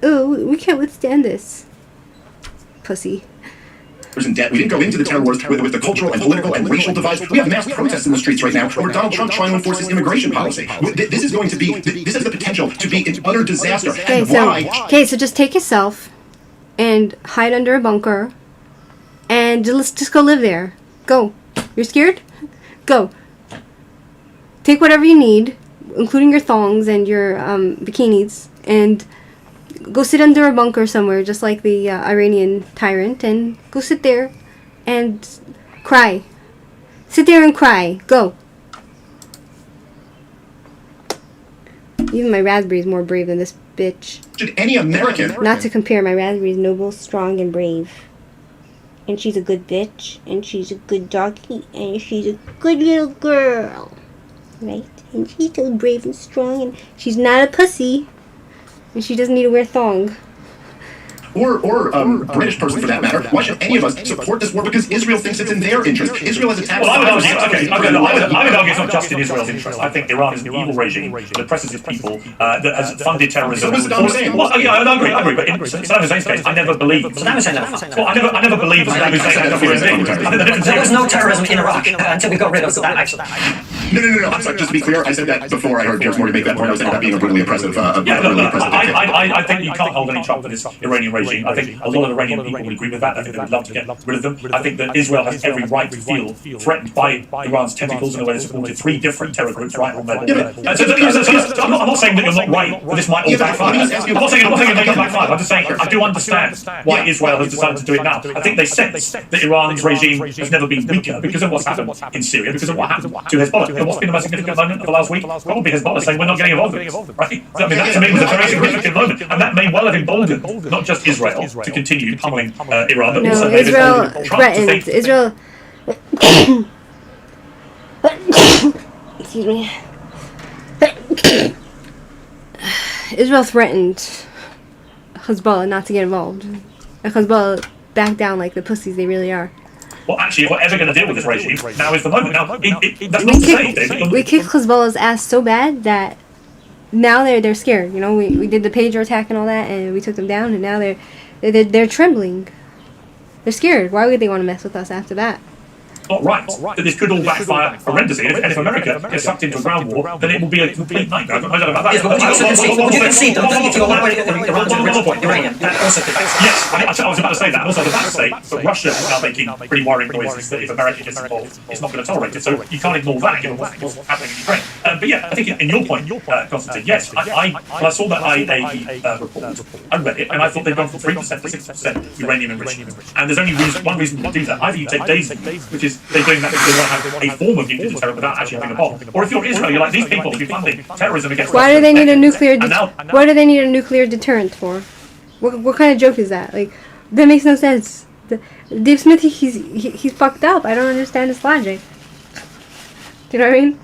oh, we can't withstand this. Pussy. In debt. We didn't go into the terror wars with the cultural and political and racial divides. We have mass protests in the streets right now over Donald Trump trying to enforce his immigration policy. This is going to be, this has the potential to be an utter disaster. Okay, so just take yourself and hide under a bunker and just go live there. Go. You're scared? Go. Take whatever you need, including your thongs and your bikinis, and go sit under a bunker somewhere, just like the Iranian tyrant, and go sit there and cry. Sit there and cry. Go. Even my raspberry is more brave than this bitch. Should any American... Not to compare, my raspberry is noble, strong, and brave. And she's a good bitch, and she's a good doggy, and she's a good little girl. Right? And she's so brave and strong, and she's not a pussy. And she doesn't need to wear thong. Or British person for that matter. Why should any of us support this war? Because Israel thinks it's in their interest. Israel has attacked... Well, I would argue it's not just in Israel's interest. I think Iran is an evil regime that oppresses its people, that has funded terrorism. So Saddam Hussein. Well, yeah, I agree. But in Saddam Hussein's case, I never believed... Saddam Hussein never fought. Well, I never believed Saddam Hussein had a human being. I think the difference There was no terrorism in Iraq until we got rid of that ISIL. No. I'm sorry. Just to be clear, I said that before I heard Piers Morgan make that point. I was saying about being a brutally oppressive... Yeah, look, I think you can't hold any trump for this Iranian regime. I think a lot of Iranian people would agree with that. I think they would love to get rid of them. I think that Israel has every right to feel threatened by Iran's tentacles in a way that supported 3 different terror groups right on their border. I'm not saying that you're not right, but this might all backfire. I'm not saying it may not backfire. I'm just saying I do understand why Israel has decided to do it now. I think they sense that Iran's regime has never been weaker because of what's happened in Syria, because of what happened to Hezbollah. And what's been the most significant moment of the last week? Probably Hezbollah saying we're not getting involved in this, right? I mean, that to me was a very significant moment, and that may well have emboldened not just Israel to continue pummeling Iran, but also Israel threatened. Israel. Excuse me. Israel threatened Hezbollah not to get involved. And Hezbollah backed down like the pussies they really are. Well, actually, if we're ever going to deal with this regime, now is the moment. Now, that's not to say, David. We kicked Hezbollah's ass so bad that now they're scared. You know, we did the pager attack and all that, and we took them down, and now they're trembling. They're scared. Why would they want to mess with us after that? Not right. That this could all backfire horrendously. And if America gets sucked into a ground war, then it will be a complete nightmare. I don't know about that. Yes, but would you concede that if you allow Iran to enrich uranium, that also could backfire? Yes, I was about to say that. And also, I was about to say that Russia is now making pretty worrying noises that if America gets involved, it's not going to tolerate it. So you can't ignore that given what's happening in Ukraine. But yeah, I think in your point, Constantine, yes, when I saw that IAEA report, I read it, and I thought they'd gone from 3% to 6% uranium enrichment. And there's only one reason to do that. Either you take DAISY, which is they're doing that because they want to have a form of nuclear deterrent without actually having a bomb. Or if you're Israel, you're like, these people will be funding terrorism against Russia. Why do they need a nuclear deterrent for? What kind of joke is that? Like, that makes no sense. Dave Smith, he's fucked up. I don't understand his logic. Do you know what I mean?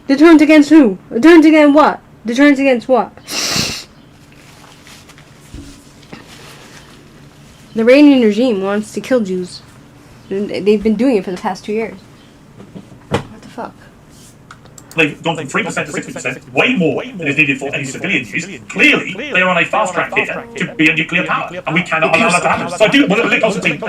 Deterrent against who? Deterrent against what? Deterrent against what? The Iranian regime wants to kill Jews. And they've been doing it for the past 2 years. What the fuck? They've gone from 3% to 60%, way more than is needed for any civilian use. Clearly, they are on a fast track here to be a nuclear power, and we cannot allow that to happen. So I do, well, let Constantine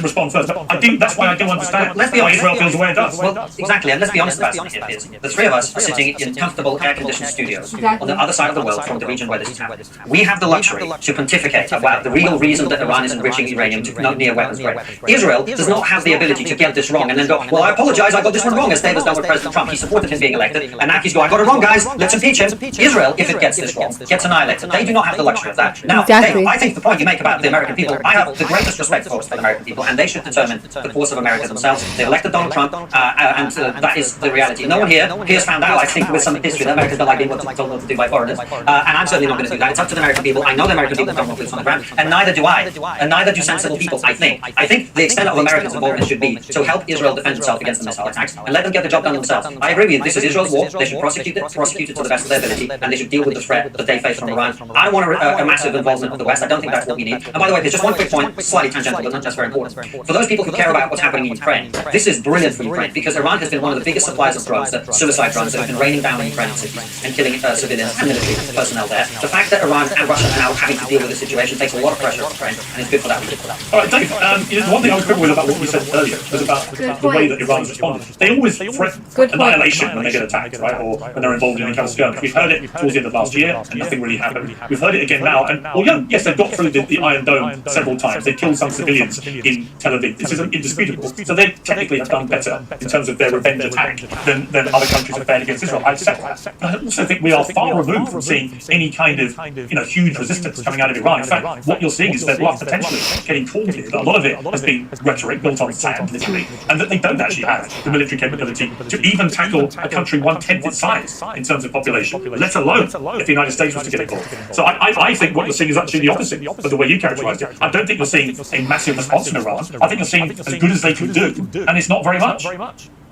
respond first. I do, that's why I do understand why Israel feels the way it does. Well, exactly, and let's be honest about something here. The three of us are sitting in comfortable air-conditioned studios on the other side of the world from the region where this is happening. We have the luxury to pontificate about the real reason that Iran is enriching uranium to near weapons grade. Israel does not have the ability to get this wrong and then go, well, I apologize, I got this one wrong, as Dave has done with President Trump. He supported him being elected, and now he's going, I got it wrong, guys, let's impeach him. Israel, if it gets this wrong, gets annihilated. They do not have the luxury of that. Now, Dave, I think the point you make about the American people, I have the greatest respect for the American people, and they should determine the course of America themselves. They elected Donald Trump, and that is the reality. No one here has found out, I think, with some history that Americans don't like being told what to do by foreigners, and I'm certainly not going to do that. It's up to the American people. I know the American people don't want boots on the ground, and neither do I, and neither do sensible people, I think. I think the extent of Americans' involvement should be to help Israel defend itself against the missile attacks, and let them get the job done themselves. I agree with you, this is Israel's war, they should prosecute it to the best of their ability, and they should deal with the threat that they face from Iran. I don't want a massive involvement of the West. I don't think that's what we need. And by the way, there's just one quick point, slightly tangential, but not just very important. For those people who care about what's happening in Ukraine, this is brilliant for Ukraine, because Iran has been one of the biggest suppliers of drugs, suicide drugs, that have been raining down in Ukrainian cities and killing civilians and military personnel there. The fact that Iran and Russia are now having to deal with the situation takes a lot of pressure off Ukraine, and it's good for that reason. All right, Dave, the one thing I was quibble with about what you said earlier was about the way that Iran's responded. They always threaten annihilation when they get attacked, right, or when they're involved in any kind of skirmish. We've heard it towards the end of last year, and nothing really happened. We've heard it again now, and yes, they've got through the Iron Dome several times. They killed some civilians in Tel Aviv. This is indisputable. So they technically have done better in terms of their revenge attack than other countries have fared against Israel. I accept that. But I also think we are far removed from seeing any kind of huge resistance coming out of Iran. In fact, what you're seeing is their bluff potentially getting called here. A lot of it has been rhetoric built on sand, literally, and that they don't actually have the military capability to even tackle a country 1/10 its size in terms of population, let alone if the United States was to get involved. So I think what you're seeing is actually the opposite of the way you characterised it. I don't think you're seeing a massive response in Iran. I think you're seeing as good as they can do, and it's not very much.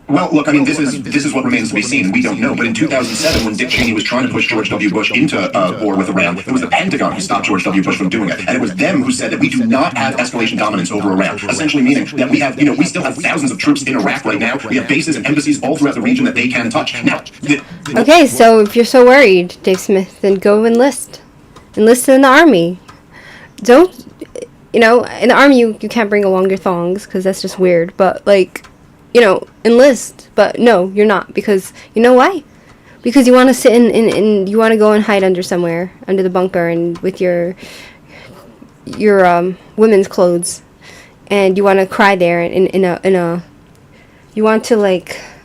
Well, look, I mean, this is what remains to be seen. We don't know. But in 2007, when Dick Cheney was trying to push George W. Bush into war with Iran, it was the Pentagon who stopped George W. Bush from doing it. And it was them who said that we do not have escalation dominance over Iran, essentially meaning that we have, we still have thousands of troops in Iraq right now. We have bases and embassies all throughout the region that they can touch. Now, okay, so if you're so worried, Dave Smith, then go enlist. Enlist in the army. Don't, in the army you can't bring along your thongs, because that's just weird. But, enlist. But no, you're not. Because, you know why? Because you want to sit in you want to go and hide under somewhere, under the bunker, and with your women's clothes. And you want to cry there you want to,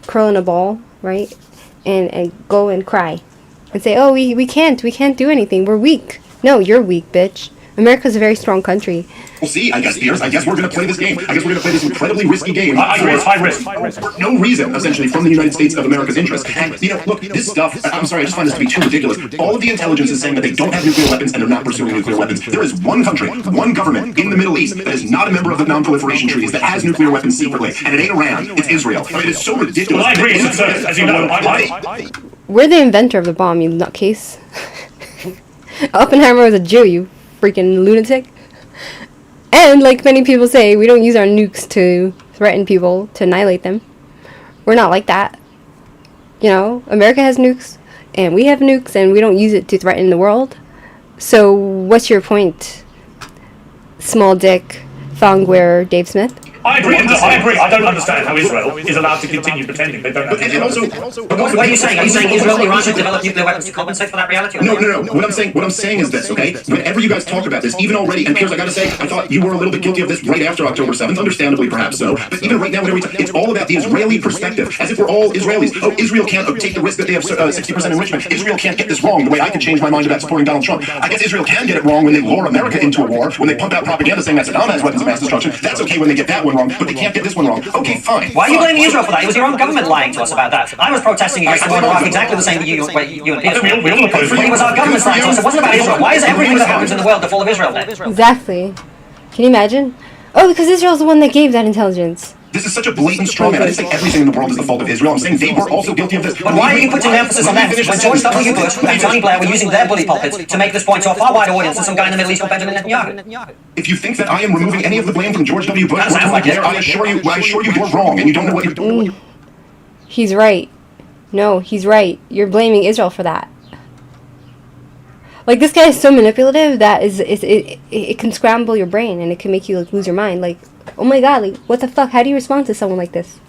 curl in a ball, right? And go and cry. And say, oh, we can't do anything. We're weak. No, you're weak, bitch. America's a very strong country. We'll see, I guess we're going to play this game. I guess we're going to play this incredibly risky game. High risk. For no reason, essentially, from the United States of America's interest. And, look, this stuff, I'm sorry, I just find this to be too ridiculous. All of the intelligence is saying that they don't have nuclear weapons and they're not pursuing nuclear weapons. There is one country, one government in the Middle East that is not a member of the non-proliferation treaties that has nuclear weapons secretly. And it ain't Iran, it's Israel. I mean, it's so ridiculous. Well, I agree, it's absurd, as you know. We're the inventor of the bomb, you nutcase. Oppenheimer was a Jew, you freaking lunatic. And like many people say, we don't use our nukes to threaten people, to annihilate them. We're not like that. America has nukes, and we have nukes, and we don't use it to threaten the world. So what's your point, small dick, thong wearer Dave Smith? I agree. I don't understand how Israel is allowed to continue pretending they don't have And also, what are you saying? Are you saying Iran should develop nuclear weapons to compensate for that reality? No. What I'm saying is this, okay? Whenever you guys talk about this, even already, and Piers, I gotta say, I thought you were a little bit guilty of this right after October 7th, understandably perhaps so. But even right now, whenever it's all about the Israeli perspective, as if we're all Israelis. Oh, Israel can't take the risk that they have 60% enrichment. Israel can't get this wrong the way I could change my mind about supporting Donald Trump. I guess Israel can get it wrong when they lure America into a war, when they pump out propaganda saying that Saddam has weapons of mass destruction. That's okay when they get that one wrong, but they can't get this one wrong. Okay, fine. Why are you blaming Israel for that? It was your own government lying to us about that. I was protesting against the war in Iraq exactly the same that you and Peter. We all oppose It was our government lying to us. It wasn't about Israel. Why is everything that happens in the world the fault of Israel then? Exactly. Can you imagine? Oh, because Israel's the one that gave that intelligence. This is such a blatant straw man. I didn't say everything in the world is the fault of Israel. I'm saying they were also guilty of this. But why are you putting emphasis on them? When George W. Bush and Tony Blair were using their bully pulpits to make this point to a far wider audience than some guy in the Middle East called Benjamin Netanyahu. If you think that I am removing any of the blame from George W. Bush or Tony Blair, I assure you you're wrong, and you don't know what you're doing. He's right. No, he's right. You're blaming Israel for that. Like, this guy is so manipulative that it can scramble your brain and it can make you like lose your mind. Like, oh my god, like, what the fuck? How do you respond to someone like this?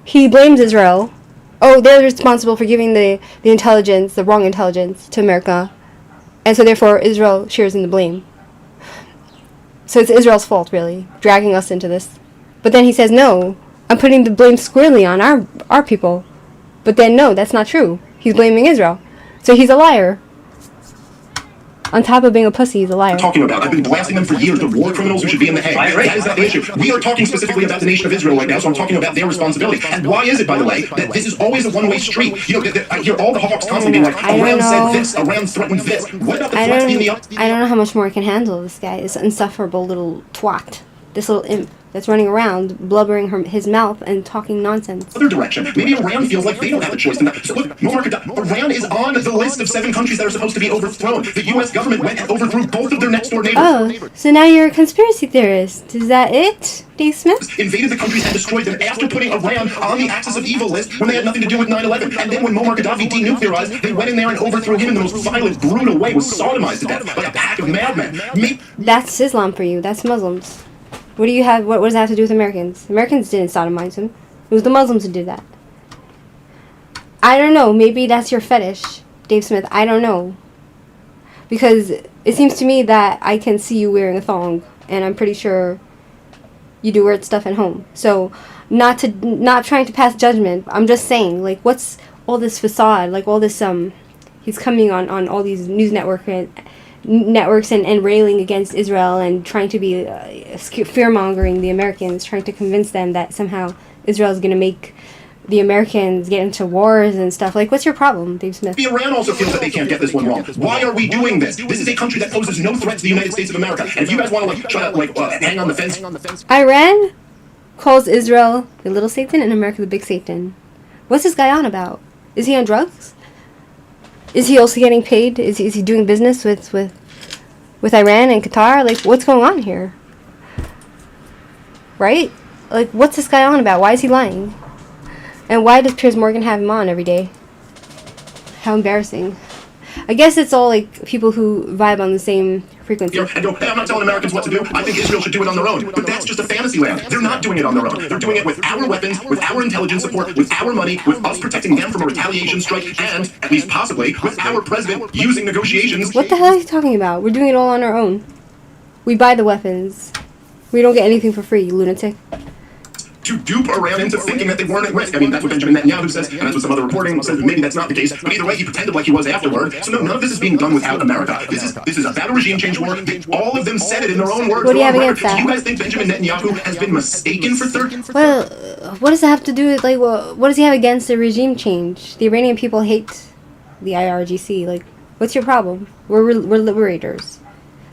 He blames Israel. Oh, they're responsible for giving the intelligence, the wrong intelligence, to America. And so therefore Israel shares in the blame. So it's Israel's fault, really, dragging us into this. But then he says, no, I'm putting the blame squarely on our people. But then, no, that's not true. He's blaming Israel. So he's a liar. On top of being a pussy, he's a liar. Talking about. I've been blasting them for years. The war criminals who should be in the Hague. That is not the issue. We are talking specifically about the nation of Israel right now, so I'm talking about their responsibility. And why is it, by the way, that this is always a one-way street? You know, I hear all the hawks constantly being like, Iran said this, Iran threatened this. What about the threats being the I don't know how much more I can handle this guy. This insufferable little twat. This little imp that's running around, blubbering his mouth and talking nonsense. Other direction. Maybe Iran feels like they don't have a choice in that. So look, Iran is on the list of 7 countries that are supposed to be overthrown. The U.S. government went and overthrew both of their next-door neighbors. Oh, so now you're a conspiracy theorist. Is that it, Dave Smith? Invaded the countries and destroyed them after putting Iran on the axis of evil list when they had nothing to do with 9/11. And then when Muammar Gaddafi denuclearized, they went in there and overthrew him in the most violent, brutal way, was sodomized to death like a pack of madmen. That's Islam for you. That's Muslims. What do you have? What does that have to do with Americans? Americans didn't sodomize him. It was the Muslims who did that. I don't know. Maybe that's your fetish, Dave Smith. I don't know. Because it seems to me that I can see you wearing a thong, and I'm pretty sure you do weird stuff at home. So, not trying to pass judgment. I'm just saying, like, what's all this facade? Like, all this he's coming on all these news networks and railing against Israel and trying to be fear-mongering the Americans, trying to convince them that somehow Israel is going to make the Americans get into wars and stuff. Like, what's your problem, Dave Smith? Iran also feels that they can't get this one wrong. Why are we doing this? This is a country that poses no threat to the United States of America. And if you guys want to try to hang on the fence. Iran calls Israel the little Satan and America the big Satan. What's this guy on about? Is he on drugs? Is he also getting paid? Is he doing business with Iran and Qatar? Like, what's going on here? Right? Like, what's this guy on about? Why is he lying? And why does Piers Morgan have him on every day? How embarrassing. I guess it's all like people who vibe on the same frequency. And go, hey, I'm not telling Americans what to do. I think Israel should do it on their own. But that's just a fantasy land. They're not doing it on their own. They're doing it with our weapons, with our intelligence support, with our money, with us protecting them from a retaliation strike, and, at least possibly, with our president using negotiations. What the hell are you talking about? We're doing it all on our own. We buy the weapons. We don't get anything for free, you lunatic. To dupe Iran into thinking that they weren't at risk. I mean, that's what Benjamin Netanyahu says, and that's what some other reporting says. Maybe that's not the case, but either way, he pretended like he was afterward. So no, none of this is being done without America. This is about a regime change war. All of them said it in their own words. What do you have against that? Do you guys think Benjamin Netanyahu has been mistaken for 30? Well, what does that have to do with, like, what does he have against the regime change? The Iranian people hate the IRGC. Like, what's your problem? We're liberators.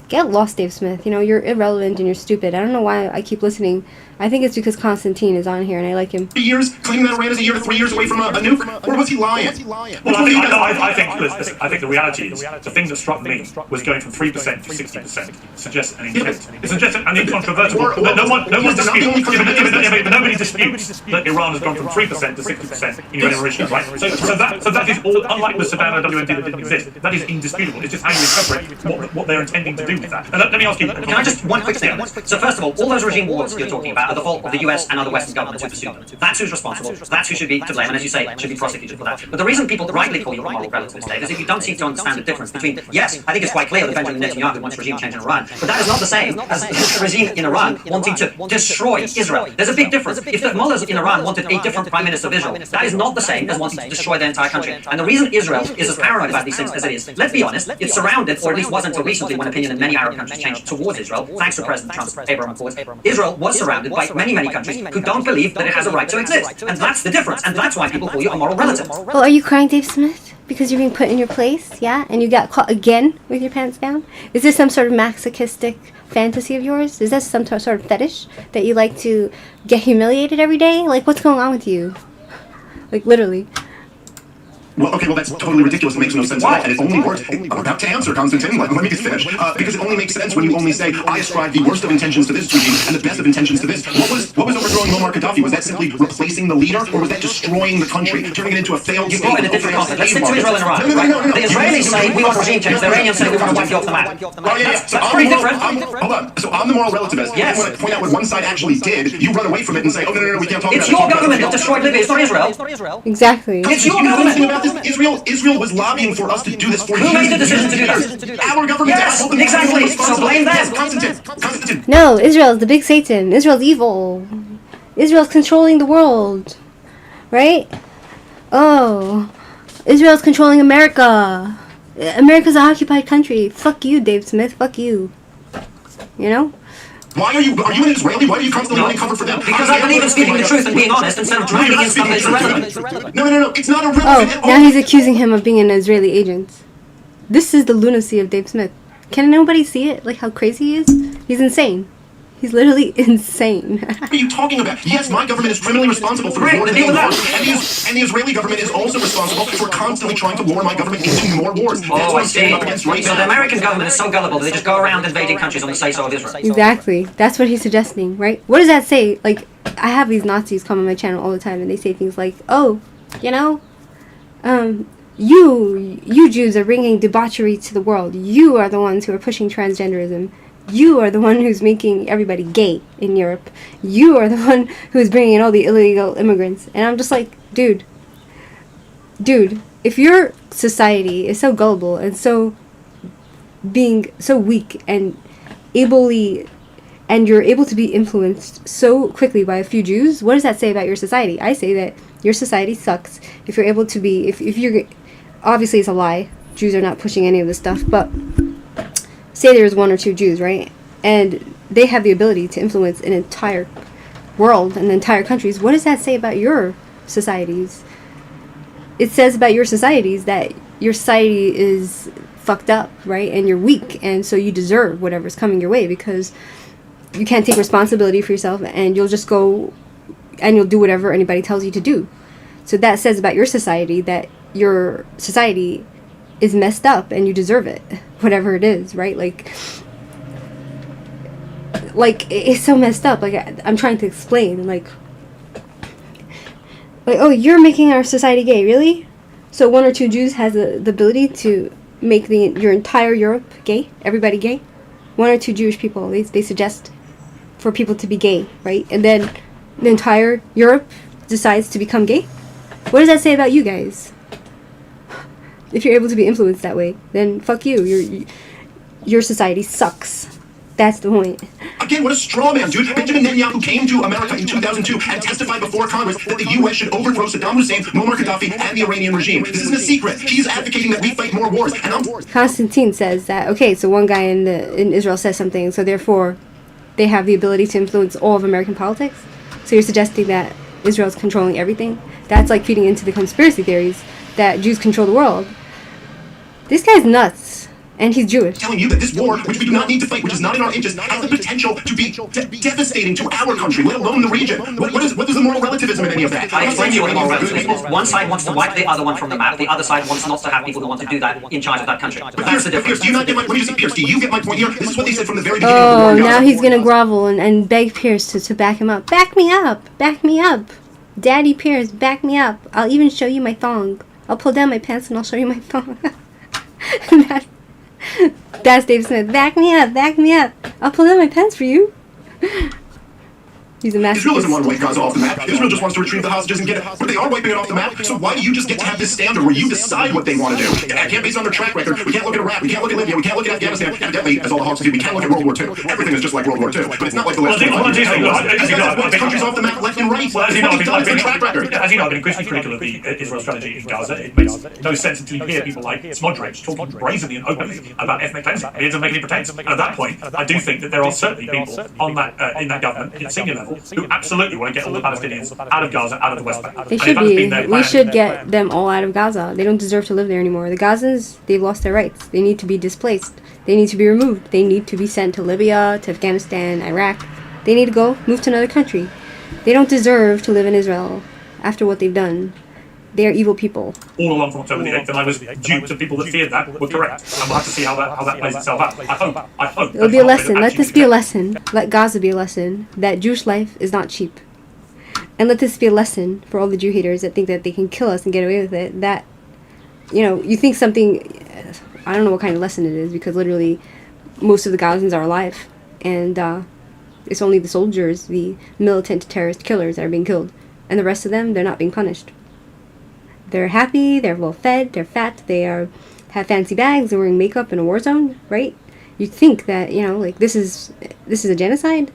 Get lost, Dave Smith. You know, you're irrelevant and you're stupid. I don't know why I keep listening. I think it's because Constantine is on here and I like him. 3 years? Claiming that Iran is a year to 3 years away from a nuke? Or was he lying? Well, I think the reality is, the thing that struck me was going from 3% to 60% suggests an intent. It suggests an incontrovertible. No one disputes. But nobody disputes that Iran has gone from 3% to 60% in uranium enrichment, right? So that is all, unlike the Savannah WMD that didn't exist, that is indisputable. It's just how you interpret what they're intending to do with that. And let me ask you. Can I just, one quick thing on this? So first of all those regime wars you're talking about are the fault of the US and other Western governments who pursue them. That's who's responsible. That's who should be to blame, and as you say, should be prosecuted for that. But the reason people rightly call you a moral relativist, Dave, is if you don't seem to understand the difference between, yes, I think it's quite clear that Benjamin Netanyahu wants regime change in Iran, but that is not the same as the regime in Iran wanting to destroy Israel. There's a big difference. If the mullahs in Iran wanted a different prime minister of Israel, that is not the same as wanting to destroy their entire country. And the reason Israel is as paranoid about these things as it is, let's be honest, it's surrounded, or at least was until recently when opinion in many Arab countries changed towards Israel, thanks to President Trump's Abraham Accords. Israel was surrounded by by many, many countries who don't believe that it has a right to exist. And that's the difference. And that's why people call you a moral relative. Oh, are you crying, Dave Smith? Because you're being put in your place, yeah? And you got caught again with your pants down? Is this some sort of masochistic fantasy of yours? Is this some sort of fetish that you like to get humiliated every day? Like, what's going on with you? Like, literally. Well, okay, well, that's totally ridiculous. It makes no sense at all. And it only works. I'm about to answer, Constantine. Let me just finish. Because it only makes sense when you only say, I ascribe the worst of intentions to this regime and the best of intentions to this. What was overthrowing Muammar Gaddafi? Was that simply replacing the leader, or was that destroying the country, turning it into a failed state? You've brought in a different concept. Let's stick to Israel and Iran. No. The Israelis say we want regime change. The Iranians say we want to wipe you off the map. Oh, yeah. That's pretty different. Hold on. So I'm the moral relativist. Yes. I want to point out what one side actually did. You run away from it and say, oh, no, we can't talk about it. It's your government that destroyed Libya. It's not Israel. Exactly. It's your You know anything government. about this? Israel was lobbying for us to do this for Who years. made the decision to do that? Our government. Yes, exactly. So blame them. Yes, Constantine. No, Israel's the big Satan. Israel's evil. Israel's controlling the world. Right? Oh. Israel's controlling America. America's an occupied country. Fuck you, Dave Smith. Fuck you. You know? Why are you an Israeli? Why are you constantly running cover for them? Because I believe in speaking the truth and being honest instead of dragging in stuff that's irrelevant. No. It's not irrelevant. Oh, now he's accusing him of being an Israeli agent. This is the lunacy of Dave Smith. Can nobody see it? Like how crazy he is? He's insane. He's literally insane. What are you talking about? Yes, my government is criminally responsible for the wars and the Israeli government is also responsible for constantly trying to lure my government into more wars. That's what I'm standing up against right So the now. American government is so gullible that they just go around invading countries on the say-so of Israel. Exactly. That's what he's suggesting, right? What does that say? Like, I have these Nazis come on my channel all the time, and they say things like, "Oh, you know, you Jews are bringing debauchery to the world. You are the ones who are pushing transgenderism. You are the one who's making everybody gay in Europe. You are the one who's bringing in all the illegal immigrants." And I'm just like, dude, if your society is so gullible and so being so weak and you're able to be influenced so quickly by a few Jews, what does that say about your society? I say that your society sucks if you're able to be, if you're, obviously it's a lie. Jews are not pushing any of this stuff, but say there's one or two Jews, right? And they have the ability to influence an entire world and entire countries. What does that say about your societies? It says about your societies that your society is fucked up, right? And you're weak, and so you deserve whatever's coming your way because you can't take responsibility for yourself, and you'll just go and you'll do whatever anybody tells you to do. So that says about your society that your society is messed up and you deserve it, whatever it is, right? Like it's so messed up. Like I'm trying to explain, like oh, you're making our society gay, really? So one or two Jews has the ability to make your entire Europe gay, everybody gay. One or two Jewish people, they suggest for people to be gay, right? And then the entire Europe decides to become gay. What does that say about you guys? If you're able to be influenced that way, then fuck you. Your society sucks. That's the point. Again, what a straw man, dude. Benjamin Netanyahu came to America in 2002 and testified before Congress that the U.S. should overthrow Saddam Hussein, Muammar Gaddafi, and the Iranian regime. This isn't a secret. He's advocating that we fight more wars. And Constantine says that, okay, so one guy in Israel says something, so therefore they have the ability to influence all of American politics? So you're suggesting that Israel's controlling everything? That's like feeding into the conspiracy theories that Jews control the world. This guy's nuts. And he's Jewish. Telling you that this war, which we do not need to fight, which is not in our interest, has the potential to be devastating to our country, let alone the region. What is the moral relativism in any of that? I explained to you what the moral relativism is. One side wants to wipe the other one from the map. The other side wants not to have people who want to do that in charge of that country. But that's the difference. Pierce, do you not get my point? Let me just say, Pierce, do you get my point here? This is what they said from the very beginning of the war. Oh, now he's gonna grovel and beg Pierce to back him up. Back me up! Back me up! Daddy Pierce, back me up! I'll even show you my thong. I'll pull down my pants and I'll show you my thong. That's Dave Smith. Back me up, back me up. I'll pull down my pants for you. He's a master. Israel doesn't want to wipe Gaza off the map. Israel just wants to retrieve the hostages and get it. But they are wiping it off the map. So why do you just get to have this standard where you decide what they want to do? I can't base on their track record. We can't look at Iraq. We can't look at Libya. We can't look at Afghanistan. Evidently, as all the hawks do, we can't look at World War II. Everything is just like World War II. But it's not like the last 20 years. These guys have wiped countries off the map left and right. Well, as you know, What they've done is their track record. I've been increasingly critical of the Israel strategy in Gaza. It makes no sense until you hear people like Shmirchik talking brazenly and openly about ethnic cleansing. It doesn't make any pretense. And at that point, I do think that there are certainly people on that in that government, at senior level, people who absolutely want to get all the Palestinians out of Gaza, out of the West Bank. They And should if that has been be. their We plan- should get them all out of Gaza. They don't deserve to live there anymore. The Gazans, they've lost their rights. They need to be displaced. They need to be removed. They need to be sent to Libya, to Afghanistan, Iraq. They need to go move to another country. They don't deserve to live in Israel after what they've done. They are evil people. all along from October the 8th, and I was duped, and people that feared that were correct. And we'll have to see how that plays itself out. I hope. It'll be a lesson. Let this be a lesson. Let Gaza be a lesson that Jewish life is not cheap. And let this be a lesson for all the Jew haters that think that they can kill us and get away with it. That, you know, you think something, I don't know what kind of lesson it is, because literally most of the Gazans are alive. And it's only the soldiers, the militant terrorist killers that are being killed. And the rest of them, they're not being punished. They're happy, they're well fed, they're fat, they have fancy bags, they're wearing makeup in a war zone, right? You'd think that, you know, like this is a genocide.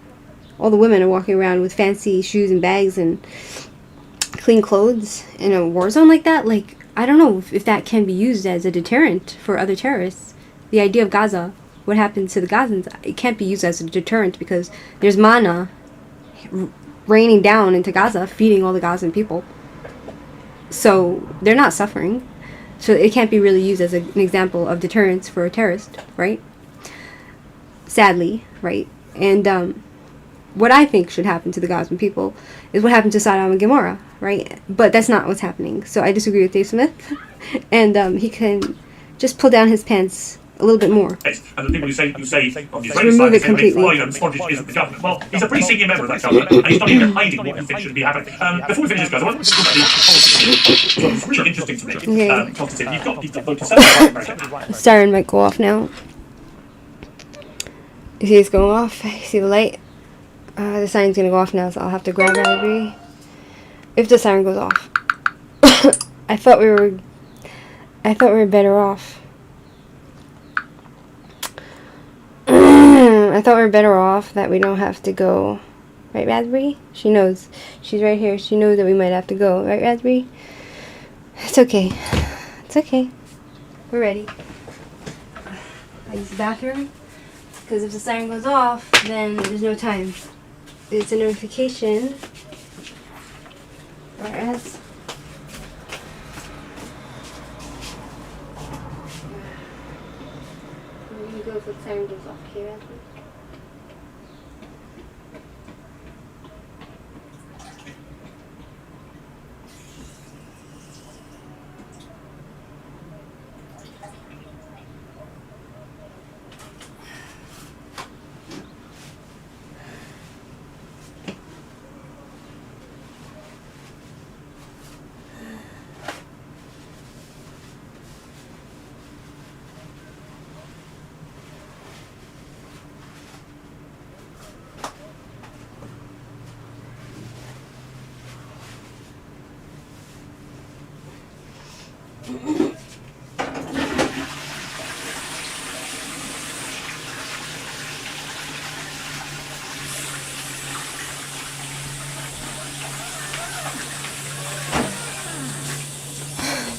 All the women are walking around with fancy shoes and bags and clean clothes in a war zone like that. Like, I don't know if that can be used as a deterrent for other terrorists. The idea of Gaza, what happened to the Gazans, it can't be used as a deterrent because there's manna raining down into Gaza, feeding all the Gazan people. So they're not suffering. So it can't be really used as an example of deterrence for a terrorist, right? Sadly, right? And what I think should happen to the Gazan people is what happened to Sodom and Gomorrah, right? But that's not what's happening. So I disagree with Dave Smith. And he can just pull down his pants a little bit more. And the people who say on the Israeli Remove side, it completely. well, you know, Smotrich isn't the government. Well, he's a pretty senior member of that government, and he's not even hiding what he thinks should be happening. Before we finish this, guys, I want to talk about the policy. Well, it's really interesting to me. Okay. Constantine, you've got voted America. Siren might go off now. You see it's going off? You see the light? The siren's gonna go off now, so I'll have to grab Raspberry. If the siren goes off. I thought we were better off. I thought we were better off that we don't have to go. Right, Raspberry? She knows. She's right here. She knows that we might have to go. Right, Raspberry? It's okay. It's okay. We're ready. I use the bathroom. Because if the siren goes off, then there's no time. It's a notification. Right, Raz? We're going to go if the siren goes off. Okay, Raspberry?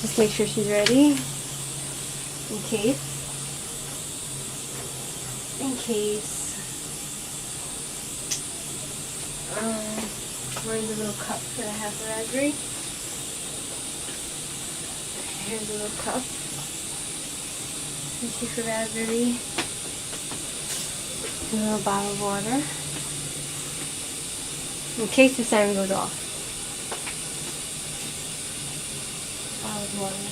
Just make sure she's ready. In case. Where's the little cup that I have for Raspberry? Here's a little cup. Thank you for Raspberry. A little bottle of water. In case the siren goes off. Bottle of water.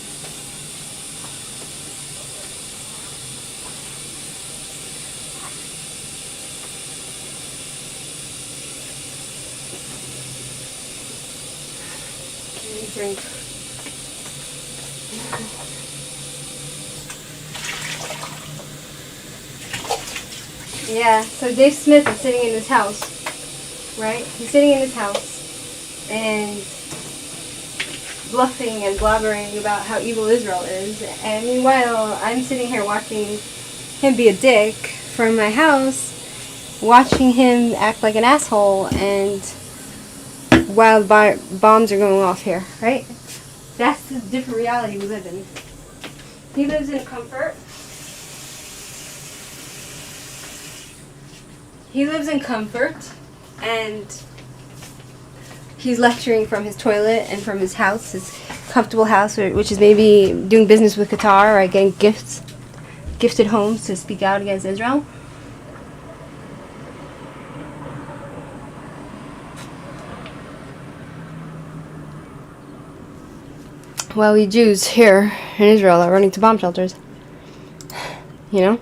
Drink. Yeah, so Dave Smith is sitting in his house, right? He's sitting in his house and bluffing and blabbering about how evil Israel is. And meanwhile, I'm sitting here watching him be a dick from my house, watching him act like an asshole, and while bombs are going off here, right? That's the different reality we live in. He lives in comfort. He lives in comfort, and he's lecturing from his toilet and from his house, his comfortable house, which is maybe doing business with Qatar or getting gifted homes to speak out against Israel. While we Jews here in Israel are running to bomb shelters. You know?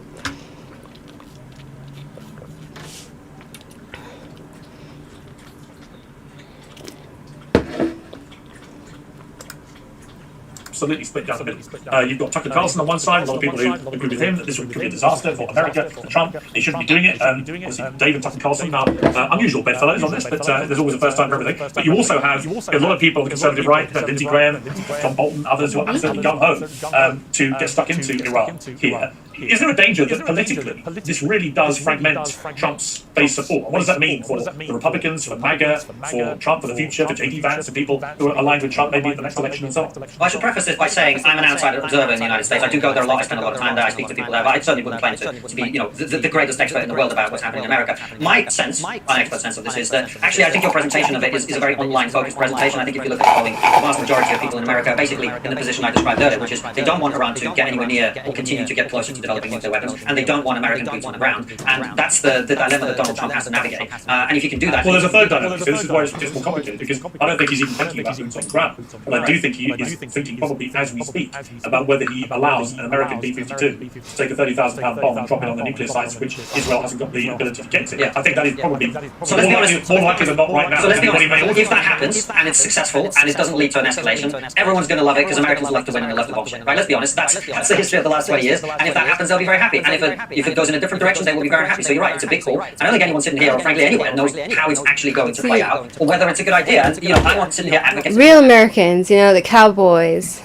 Absolutely split down the middle. You've got Tucker Carlson on one side, a lot of people who agree with him that this would be a disaster for America, for Trump. They shouldn't be doing it. Obviously, Dave and Tucker Carlson are unusual bedfellows on this, but there's always a first time for everything. But you also have a lot of people on the conservative right, Lindsey Graham, John Bolton, others who are absolutely gung-ho to get stuck into Iran here. Is there a danger that politically this really does fragment Trump's base support? What does that mean for the Republicans, for MAGA, for Trump, for the future, for J.D. Vance, and people who are aligned with Trump maybe at the next election and so on? Well, I should preface this by saying I'm an outsider observer in the United States. I do go there a lot. I spend a lot of time there. I speak to people there. But I certainly wouldn't claim to be, the greatest expert in the world about what's happening in America. My sense, my expert sense of this is that actually I think your presentation of it is a very online-focused presentation. I think if you look at the polling, the vast majority of people in America are basically in the position I described earlier, which is they don't want Iran to get anywhere near or continue to get closer to developing nuclear weapons, and they don't want American boots on the ground. And that's the dilemma that Donald Trump has to navigate. And if you can do that... Well, there's a third dilemma. So this is why it's more complicated, because I don't think he's even thinking about boots on the ground. But I do think he is thinking probably as we speak about whether he allows an American B-52 to take a 30,000-pound bomb and drop it on the nuclear sites which Israel hasn't got the ability to get to. I think that is probably more likely than not right now. So let's be honest, if that happens and it's successful and it doesn't lead to an escalation, everyone's going to love it because Americans love to win and they love to bullshit. Right? Let's be honest, that's the history of the last 20 years. And if that happens, they'll be very happy. And if it goes in a different direction, they will be very happy. So you're right, it's a big call. I don't think anyone sitting here, or frankly anywhere, knows how it's actually going to play out or whether it's a good idea. And I'm not sitting here advocating. Real Americans, the cowboys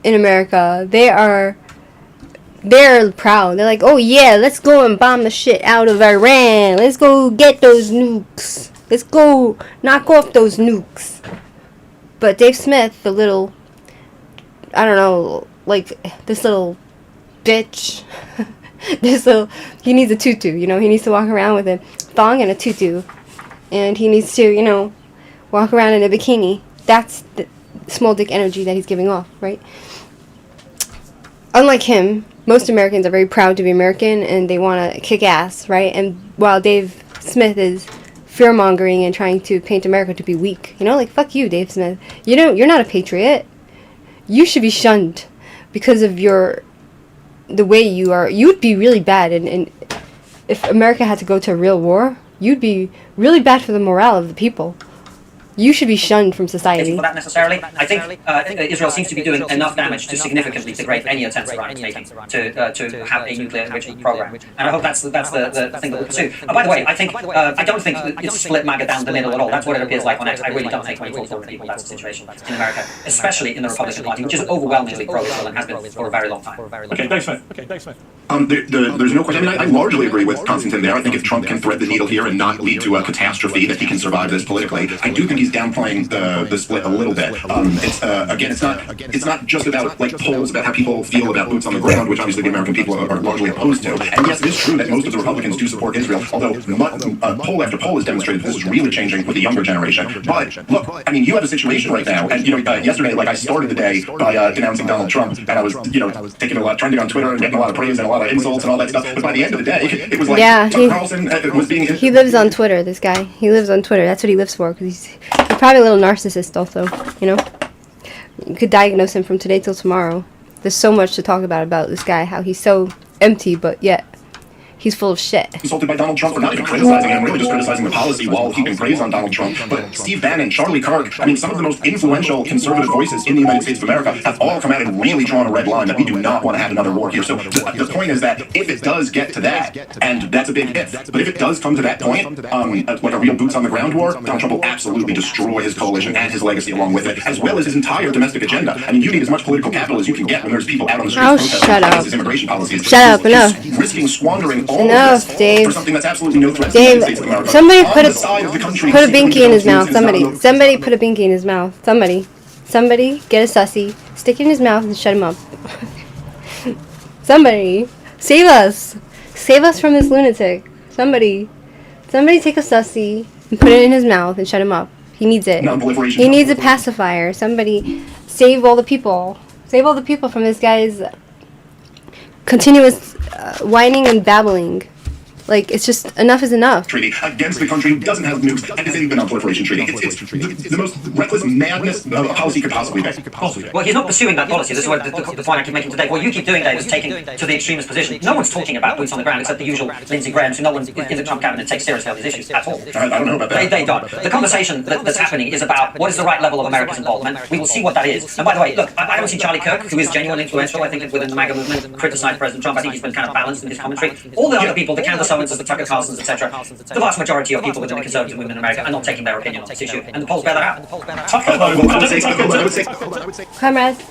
in America, they're proud. They're like, oh yeah, let's go and bomb the shit out of Iran. Let's go get those nukes. Let's go knock off those nukes. But Dave Smith, the little, I don't know, like this little bitch, he needs a tutu, he needs to walk around with a thong and a tutu. And he needs to, walk around in a bikini. That's the small dick energy that he's giving off, right? Unlike him, most Americans are very proud to be American and they want to kick ass, right? And while Dave Smith is fear-mongering and trying to paint America to be weak, like, fuck you, Dave Smith. You're not a patriot. You should be shunned because of the way you are. You'd be really bad, and if America had to go to a real war, you'd be really bad for the morale of the people. You should be shunned from society. For that necessarily, I think that Israel seems to be doing enough damage to significantly degrade any attempts Iran is making to have a nuclear-enriched program. And I hope that's the thing that we'll pursue. By the way, I don't think it's split MAGA down the middle at all. That's what it appears like on X. I really don't think 24 people that's the situation in America, especially in the Republican Party, which is overwhelmingly pro-Israel and has been for a very long time. Okay, Dave Smith. There's no question. I largely agree with Konstantin there. I think if Trump can thread the needle here and not lead to a catastrophe, that he can survive this politically. I do think he's downplaying the split a little bit. It's not just about polls about how people feel about boots on the ground, which obviously the American people are largely opposed to. And yes, it is true that most of the Republicans do support Israel, although poll after poll has demonstrated that this is really changing with the younger generation. But look, you have a situation right now, and yesterday, I started the day by denouncing Donald Trump, and I was taking a lot trending on Twitter and getting a lot of praise and a lot of insults and all that stuff. But by the end of the day, it was like Tucker Carlson was being. He lives on Twitter. This guy, he lives on Twitter. That's what he lives for. Because he's probably a little narcissist, also. You could diagnose him from today till tomorrow. There's so much to talk about this guy. How he's so empty, but yet he's full of shit. Insulted by Donald Trump for not even criticizing him, really just criticizing the policy while heaping praise on Donald Trump. But Steve Bannon, Charlie Kirk, some of the most influential conservative voices in the United States of America have all come out and really drawn a red line that we do not want to have another war here. So the point is that if it does get to that, and that's a big if, but if it does come to that point, like a real boots on the ground war, Donald Trump will absolutely destroy his coalition and his legacy along with it, as well as his entire domestic agenda. You need as much political capital as you can get when there's people out on the streets protesting his immigration policies. Shut up, enough. Risking squandering all enough, of this Dave. for something that's absolutely no threat to Dave, the United States of America. somebody put a binky in his mouth. Somebody put a binky in his mouth. Somebody get a sussy, stick it in his mouth and shut him up. Somebody save us from this lunatic. Somebody take a sussy and put it in his mouth and shut him up. He needs it. Non-proliferation. He needs a pacifier. Somebody save all the people. Save all the people from this guy's continuous whining and babbling. Like, it's just, enough is enough. Treaty against the country who doesn't have nukes and is in the non-proliferation treaty. It's the most reckless madness a policy could possibly be. Well, he's not pursuing that policy. This is what the point I keep making today. What you keep doing, Dave, is taking to the extremist position. No one's talking about boots on the ground except the usual Lindsey Grahams, who no one in the Trump cabinet takes seriously on these issues at all. I don't know about that. They don't. The conversation that's happening is about what is the right level of America's involvement. We will see what that is. And by the way, look, I haven't seen Charlie Kirk, who is genuinely influential, I think, within the MAGA movement, criticize President Trump. I think he's been kind of balanced in his commentary. All the other people, the Candace Owens, the Tucker Carlsons, etc., the vast majority of people within the conservative movement in America are not taking their opinion on this issue, and the polls bear that out. Tucker, though, I would say. Comrades.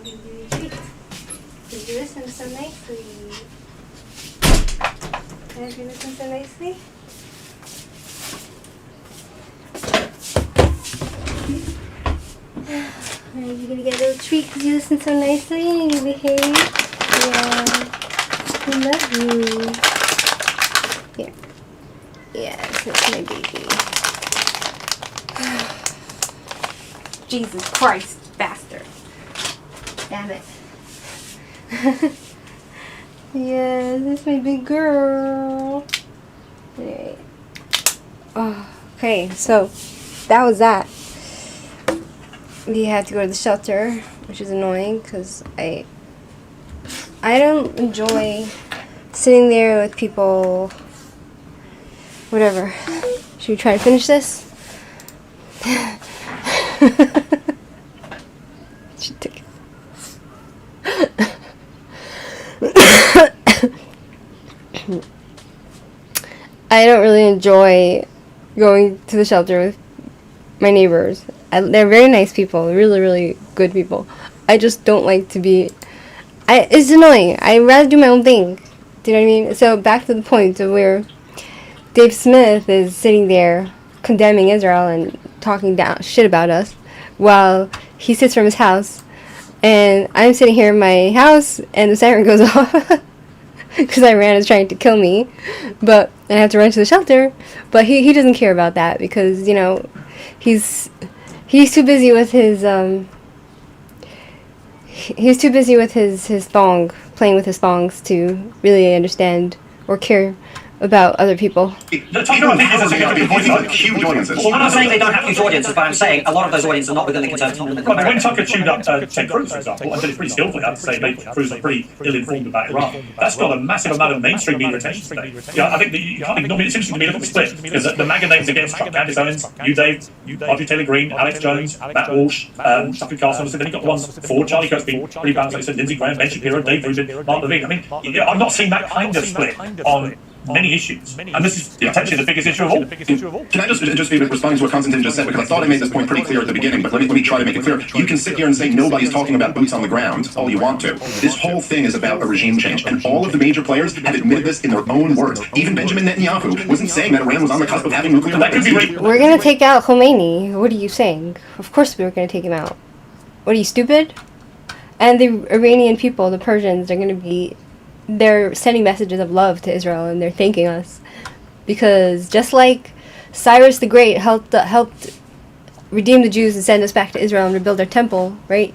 give you a treat. Can you listen so nicely? Can you listen so nicely? Alright, you're gonna get a little treat because you listen so nicely and you behave. Yeah. I love you. Here. Yes, that's my baby. Jesus Christ, bastard. Damn it. Yes, that's my big girl. Alright. Oh, okay, so that was that. We had to go to the shelter, which is annoying because I don't enjoy sitting there with people. Whatever. Should we try to finish this? She took it. I don't really enjoy going to the shelter with my neighbors. They're very nice people, really, really good people. I just don't like to be. It's annoying. I'd rather do my own thing. Do you know what I mean? So back to the point of where Dave Smith is sitting there condemning Israel and talking down shit about us, while he sits from his house, and I'm sitting here in my house, and the siren goes off because Iran is trying to kill me, but I have to run to the shelter. But he doesn't care about that because, you know, he's too busy with his thong, playing with his thongs to really understand or care about other people. You know, huge audiences. I'm not saying they don't have huge audiences, but I'm saying a lot of those audiences are not within the conservative. But when Tucker chewed up Ted Cruz, for example, and did it pretty skillfully, I have to say, made Cruz look pretty ill-informed about Iran. That's got a massive amount of mainstream media attention today. Yeah, I think that you can't ignore it. It's interesting to me, look at the split, because the MAGA names against Trump, Candace Owens, you, Dave, Audrey Taylor-Greene, Alex Jones, Matt Walsh, Tucker Carlson, then you've got the ones for Charlie Kirk's been pretty balanced, like I said, Lindsey Graham, Ben Shapiro, Dave Rubin, Mark Levine. I mean, I've not seen that kind of split on many issues, and this is potentially the biggest issue of all. Can I just be responding to what Konstantin just said, because I thought I made this point pretty clear at the beginning, but let me try to make it clear. You can sit here and say nobody's talking about boots on the ground all you want to. This whole thing is about a regime change, and all of the major players have admitted this in their own words. Even Benjamin Netanyahu wasn't saying that Iran was on the cusp of having nuclear weapons. We're gonna take out Khomeini. What are you saying? Of course we're gonna take him out. What are you, stupid? And the Iranian people, the Persians, they're sending messages of love to Israel, and they're thanking us. Because just like Cyrus the Great helped redeem the Jews and send us back to Israel and rebuild their temple, right?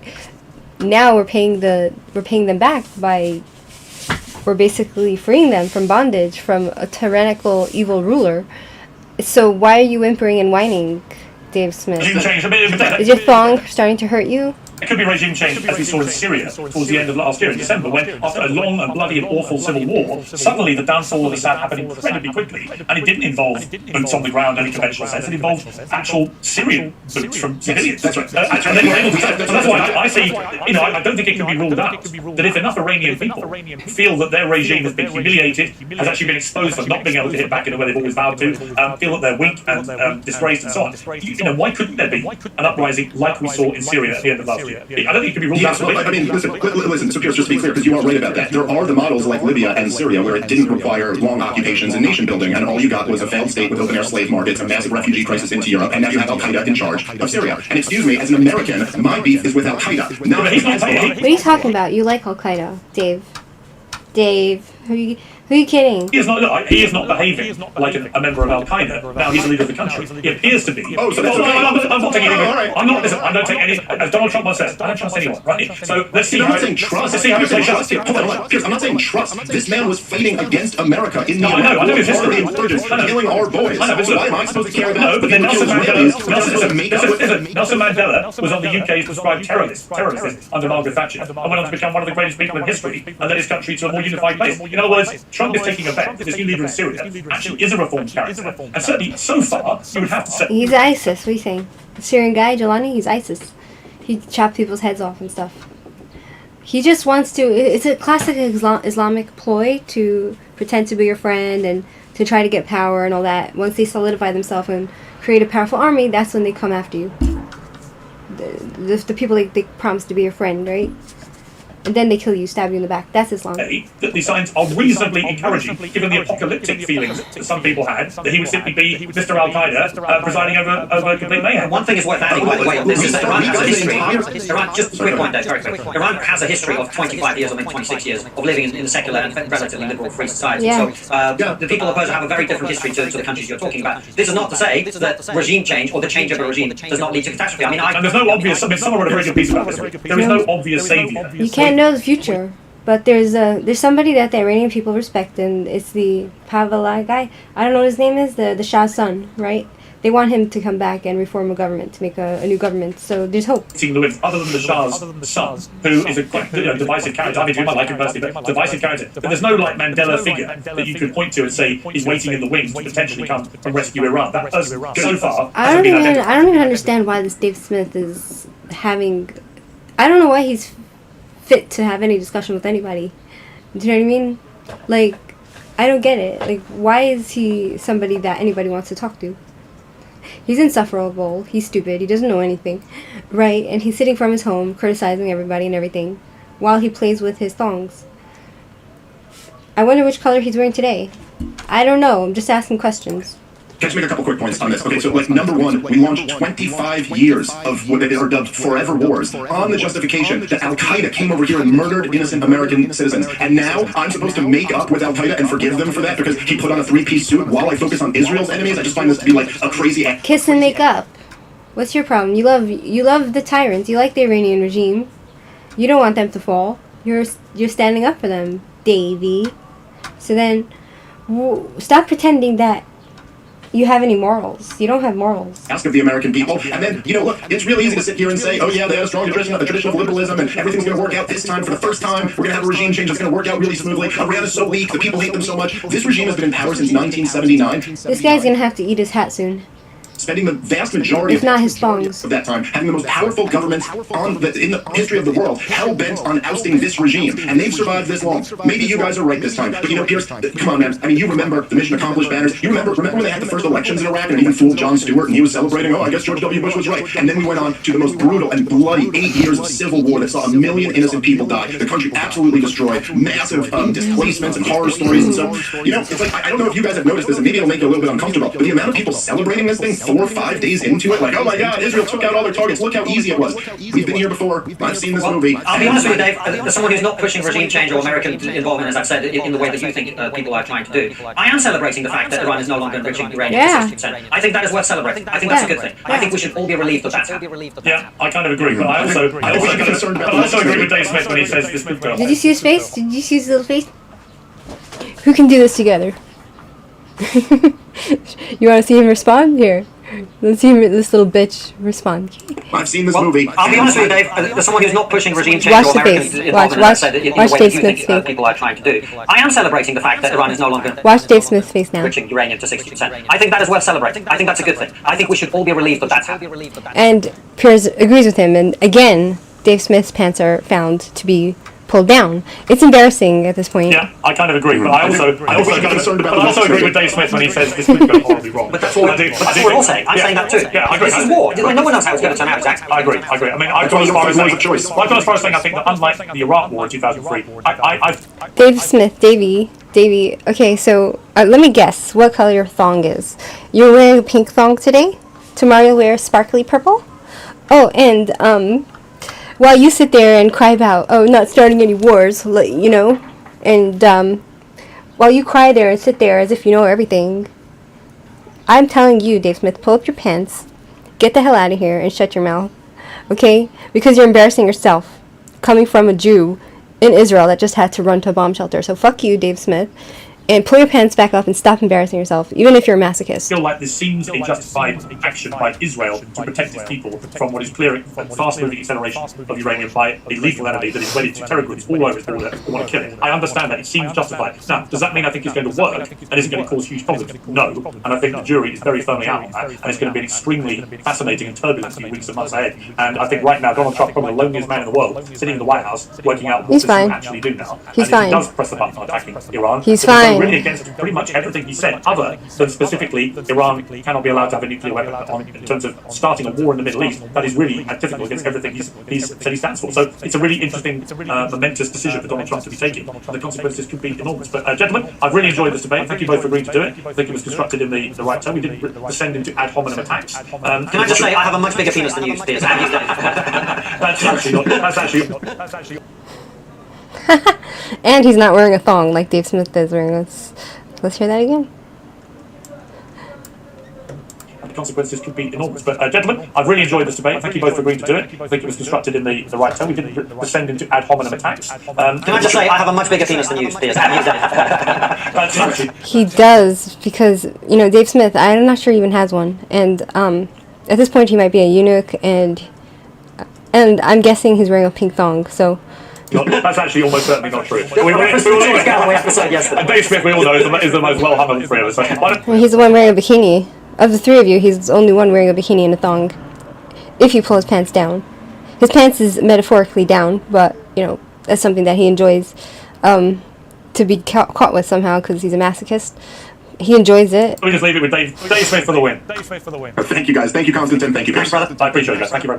Now we're paying them back we're basically freeing them from bondage from a tyrannical, evil ruler. So why are you whimpering and whining, Dave Smith? Is your thong starting to hurt you? It could be regime change, as we saw in Syria towards the end of last year in December, when after a long and bloody and awful civil war, suddenly the downfall of Assad happened incredibly quickly, and it didn't involve boots on the ground in any conventional sense. It involved actual Syrian boots from civilians. That's right. So that's why I see, I don't think it can be ruled out that if enough Iranian people feel that their regime has been humiliated, has actually been exposed for not being able to hit back in the way they've always vowed to, feel that they're weak and disgraced and so on, why couldn't there be an uprising like we saw in Syria at the end of last year? I don't think it can be ruled out. Well, I mean, listen, so just to be clear, because you are right about that. There are the models like Libya and Syria where it didn't require long occupations and nation building, and all you got was a failed state with open-air slave markets, a massive refugee crisis into Europe, and now you have Al-Qaeda in charge of Syria. And excuse me, as an American, my beef is with Al-Qaeda. What are you talking about? You like Al-Qaeda, Dave. Who are you kidding? He is not behaving like a member of Al-Qaeda. Now he's the leader of the country. He appears to be. Oh, so that's I'm not taking anything. All right. I don't take any. As Donald Trump once said, I don't trust anyone. Right? So let's see. I'm not saying trust. Let's see how he plays trust. Hold on. Piers, I'm not saying trust. This man was fighting against America in the I know his history. killing our boys. I know, So why am I supposed to care about? No, but then Nelson Mandela was on the UK's prescribed terrorist list under Margaret Thatcher, and went on to become one of the greatest people in history, and led his country to a more unified place. In other words, Trump is taking a bet. This new leader in Syria actually is a reformed character, and certainly so far you would have to say he's ISIS. What do you think? The Syrian guy, Jelani, he's ISIS. He chopped people's heads off and stuff. He just wants to. It's a classic Islamic ploy to pretend to be your friend and to try to get power and all that. Once they solidify themselves and create a powerful army, that's when they come after you. the people they promise to be your friend, right? And then they kill you, stab you in the back. That's Islam. That the signs are reasonably encouraging, given the apocalyptic feelings that some people had, that he would simply be Mr. Al-Qaeda presiding over complete mayhem. One thing is worth adding, by the way, of this is that Iran has a history. Iran, just a quick point there, very quick. Iran has a history of 25 years or maybe 26 years of living in a secular and relatively liberal free society. Yeah. So the people opposed have a very different history to the countries you're talking about. This is not to say that regime change or the change of a regime does not lead to catastrophe. I mean, and there's no obvious. I mean, someone wrote a very good piece about this. There is no obvious savior. You can't know the future, but there's somebody that the Iranian people respect, and it's the Pahlavi guy. I don't know what his name is. The Shah's son, right? They want him to come back and reform a government, to make a new government. So there's hope. Other than the Shah's son, who is a quite divisive character. I mean, you might like him personally, but divisive character. But there's no like Mandela figure that you could point to and say he's waiting in the wings to potentially come and rescue Iran. That has, so far, I don't even understand why this Dave Smith is having. I don't know why he's fit to have any discussion with anybody. Do you know what I mean? Like, I don't get it. Like, why is he somebody that anybody wants to talk to? He's insufferable. He's stupid. He doesn't know anything, right? And he's sitting from his home criticizing everybody and everything while he plays with his thongs. I wonder which color he's wearing today. I don't know. I'm just asking questions. Can I just make a couple quick points on this? Okay, so like number one, we launched 25 years of what are dubbed forever wars on the justification that Al-Qaeda came over here and murdered innocent American citizens. And now I'm supposed to make up with Al-Qaeda and forgive them for that because he put on a three-piece suit while I focus on Israel's enemies? I just find this to be like a crazy act. Kiss and make up. What's your problem? You love the tyrants. You like the Iranian regime. You don't want them to fall. You're standing up for them, Davey. So then, stop pretending that you have any morals. You don't have morals. Ask of the American people, and then, you know, look, it's really easy to sit here and say, oh yeah, they have a strong tradition of liberalism, and everything's going to work out this time. For the first time, we're going to have a regime change that's going to work out really smoothly. Iran is so weak, the people hate them so much. This regime has been in power since 1979. This guy's going to have to eat his hat soon. Spending the vast majority If not his thongs. of that time, having the most powerful governments in the history of the world, hell-bent on ousting this regime, and they've survived this long. Maybe you guys are right this time, but you know, Pierce, come on, man. I mean, you remember the mission accomplished banners. You remember when they had the first elections in Iraq and even fooled Jon Stewart, and he was celebrating, oh, I guess George W. Bush was right. And then we went on to the most brutal and bloody 8 years of civil war that saw 1 million innocent people die. The country absolutely destroyed, massive displacements and horror stories. And so, you know, it's like, I don't know if you guys have noticed this, and maybe it'll make you a little bit uncomfortable, but the amount of people celebrating this thing 4 or 5 days into it, like, oh my God, Israel took out all their targets. Look how easy it was. We've been here before. I've seen this movie. I'll be honest with you, Dave. As someone who's not pushing regime change or American involvement, as I've said, in the way that you think people are trying to do, I am celebrating the fact that Iran is no longer enriching uranium to 60%. I think that is worth celebrating. I think that's a good thing. I think we should all be relieved that that's happening. Yeah, I kind of agree, but I also agree with Dave Smith when he says this could go. Did you see his face? Did you see his little face? Who can do this together? You want to see him respond? Here. Let's see this little bitch respond. I've seen this movie. I'll be honest with you, Dave. As someone who's not pushing regime change or American involvement, as I said, in the way that you think people are trying to do, I am celebrating the fact that Iran is no longer Dave Smith's face now. enriching uranium to 60%. I think that is worth celebrating. I think that's a good thing. I think we should all be relieved that that's happening. And Piers agrees with him. And again, Dave Smith's pants are found to be pulled down. It's embarrassing at this point. Yeah, I kind of agree, but I also agree with Dave Smith when he says this could go horribly wrong. But that's what we're all saying. I'm saying that too. Yeah, I agree. This is war. No one knows how it's going to turn out exactly. I agree. I mean, I've gone as far as saying I think that unlike the Iraq War in 2003, Dave Smith, Davey. Okay, so let me guess what color your thong is. You're wearing a pink thong today. Tomorrow you'll wear sparkly purple. Oh, and while you sit there and cry about, not starting any wars, you know, and while you cry there and sit there as if you know everything, I'm telling you, Dave Smith, pull up your pants, get the hell out of here, and shut your mouth, okay? Because you're embarrassing yourself, coming from a Jew in Israel that just had to run to a bomb shelter. So fuck you, Dave Smith. And pull your pants back up and stop embarrassing yourself, even if you're a masochist. I feel like this seems a justified action by Israel to protect its people from what is clear fast-moving acceleration of uranium by a lethal enemy that is ready to terror groups all over its border who want to kill it. I understand that. It seems justified. Now, does that mean I think it's going to work and is it going to cause huge problems? No. And I think the jury is very firmly out on that. And it's going to be an extremely fascinating and turbulent few weeks and months ahead. And I think right now, Donald Trump is probably the loneliest man in the world, sitting in the White House, working out what this will actually do now. He's fine. If he does press the button on attacking Iran, he's fine. fine. really against pretty much everything he said, other than specifically Iran cannot be allowed to have a nuclear weapon in terms of starting a war in the Middle East. That is really antithetical against everything he's said he stands for. So it's a really interesting, momentous decision for Donald Trump to be taking. And the consequences could be enormous. But gentlemen, I've really enjoyed this debate. Thank you both for agreeing to do it. I think it was constructed in the right tone. We didn't descend into ad hominem attacks. Can I just say, I have a much bigger penis than you, Piers. That's actually And he's not wearing a thong like Dave Smith is wearing. Let's hear that again. The consequences could be enormous. But gentlemen, I've really enjoyed this debate. Thank you both for agreeing to do it. I think it was constructed in the right tone. We didn't descend into ad hominem attacks. Can I just say, I have a much bigger penis than you, Piers. That's actually He does, because, you know, Dave Smith, I'm not sure he even has one. And at this point he might be a eunuch, and I'm guessing he's wearing a pink thong, so... That's actually almost certainly not true. And Dave Smith, we all know, is the most well-hung of the three of us. He's the one wearing a bikini. Of the three of you, he's the only one wearing a bikini and a thong. If you pull his pants down. His pants is metaphorically down, but, you know, that's something that he enjoys to be caught with somehow, because he's a masochist. He enjoys it. We just leave it with Dave Smith for the win. Thank you guys. Thank you, Constantine. Thank you, Pierce. I appreciate it, guys. Thank you very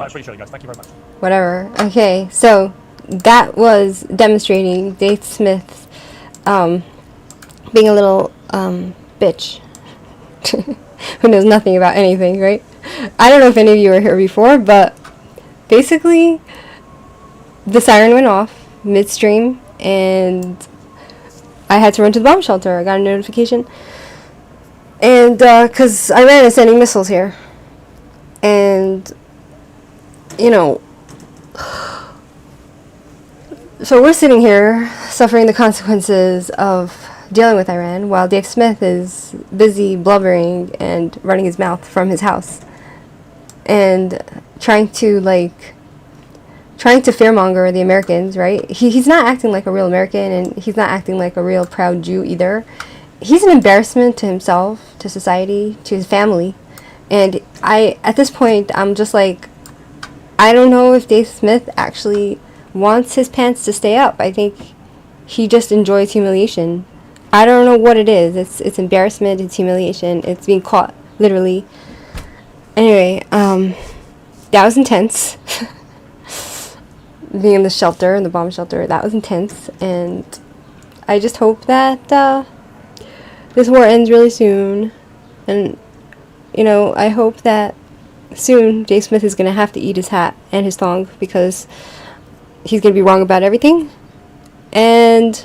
much. Whatever. Okay, so that was demonstrating Dave Smith's being a little bitch who knows nothing about anything, right? I don't know if any of you were here before, but basically the siren went off midstream and I had to run to the bomb shelter. I got a notification, and because Iran is sending missiles here, and you know, so we're sitting here suffering the consequences of dealing with Iran while Dave Smith is busy blubbering and running his mouth from his house and trying to fearmonger the Americans, right? He's not acting like a real American, and he's not acting like a real proud Jew either. He's an embarrassment to himself, to society, to his family. And at this point, I'm just like, I don't know if Dave Smith actually wants his pants to stay up. I think he just enjoys humiliation. I don't know what it is. It's embarrassment, it's humiliation, it's being caught, literally. Anyway, that was intense. Being in the shelter, in the bomb shelter, that was intense, and I just hope that this war ends really soon, and, you know, I hope that soon Dave Smith is going to have to eat his hat and his thong, because he's going to be wrong about everything, and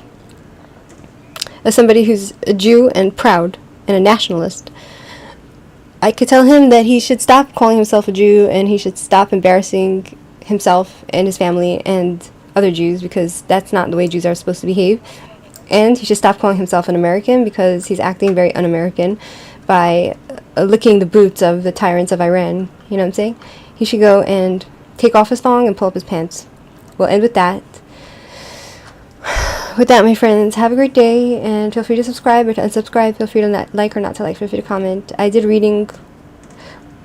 as somebody who's a Jew and proud and a nationalist, I could tell him that he should stop calling himself a Jew, and he should stop embarrassing himself and his family and other Jews, because that's not the way Jews are supposed to behave. And he should stop calling himself an American, because he's acting very un-American by licking the boots of the tyrants of Iran. You know what I'm saying? He should go and take off his thong and pull up his pants. We'll end with that. With that, my friends, have a great day, and feel free to subscribe or to unsubscribe. Feel free to not like or not to like. Feel free to comment. I did reading,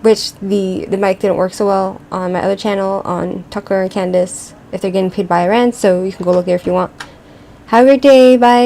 which the mic didn't work so well on my other channel, on Tucker and Candace, if they're getting paid by Iran, so you can go look there if you want. Have a great day. Bye.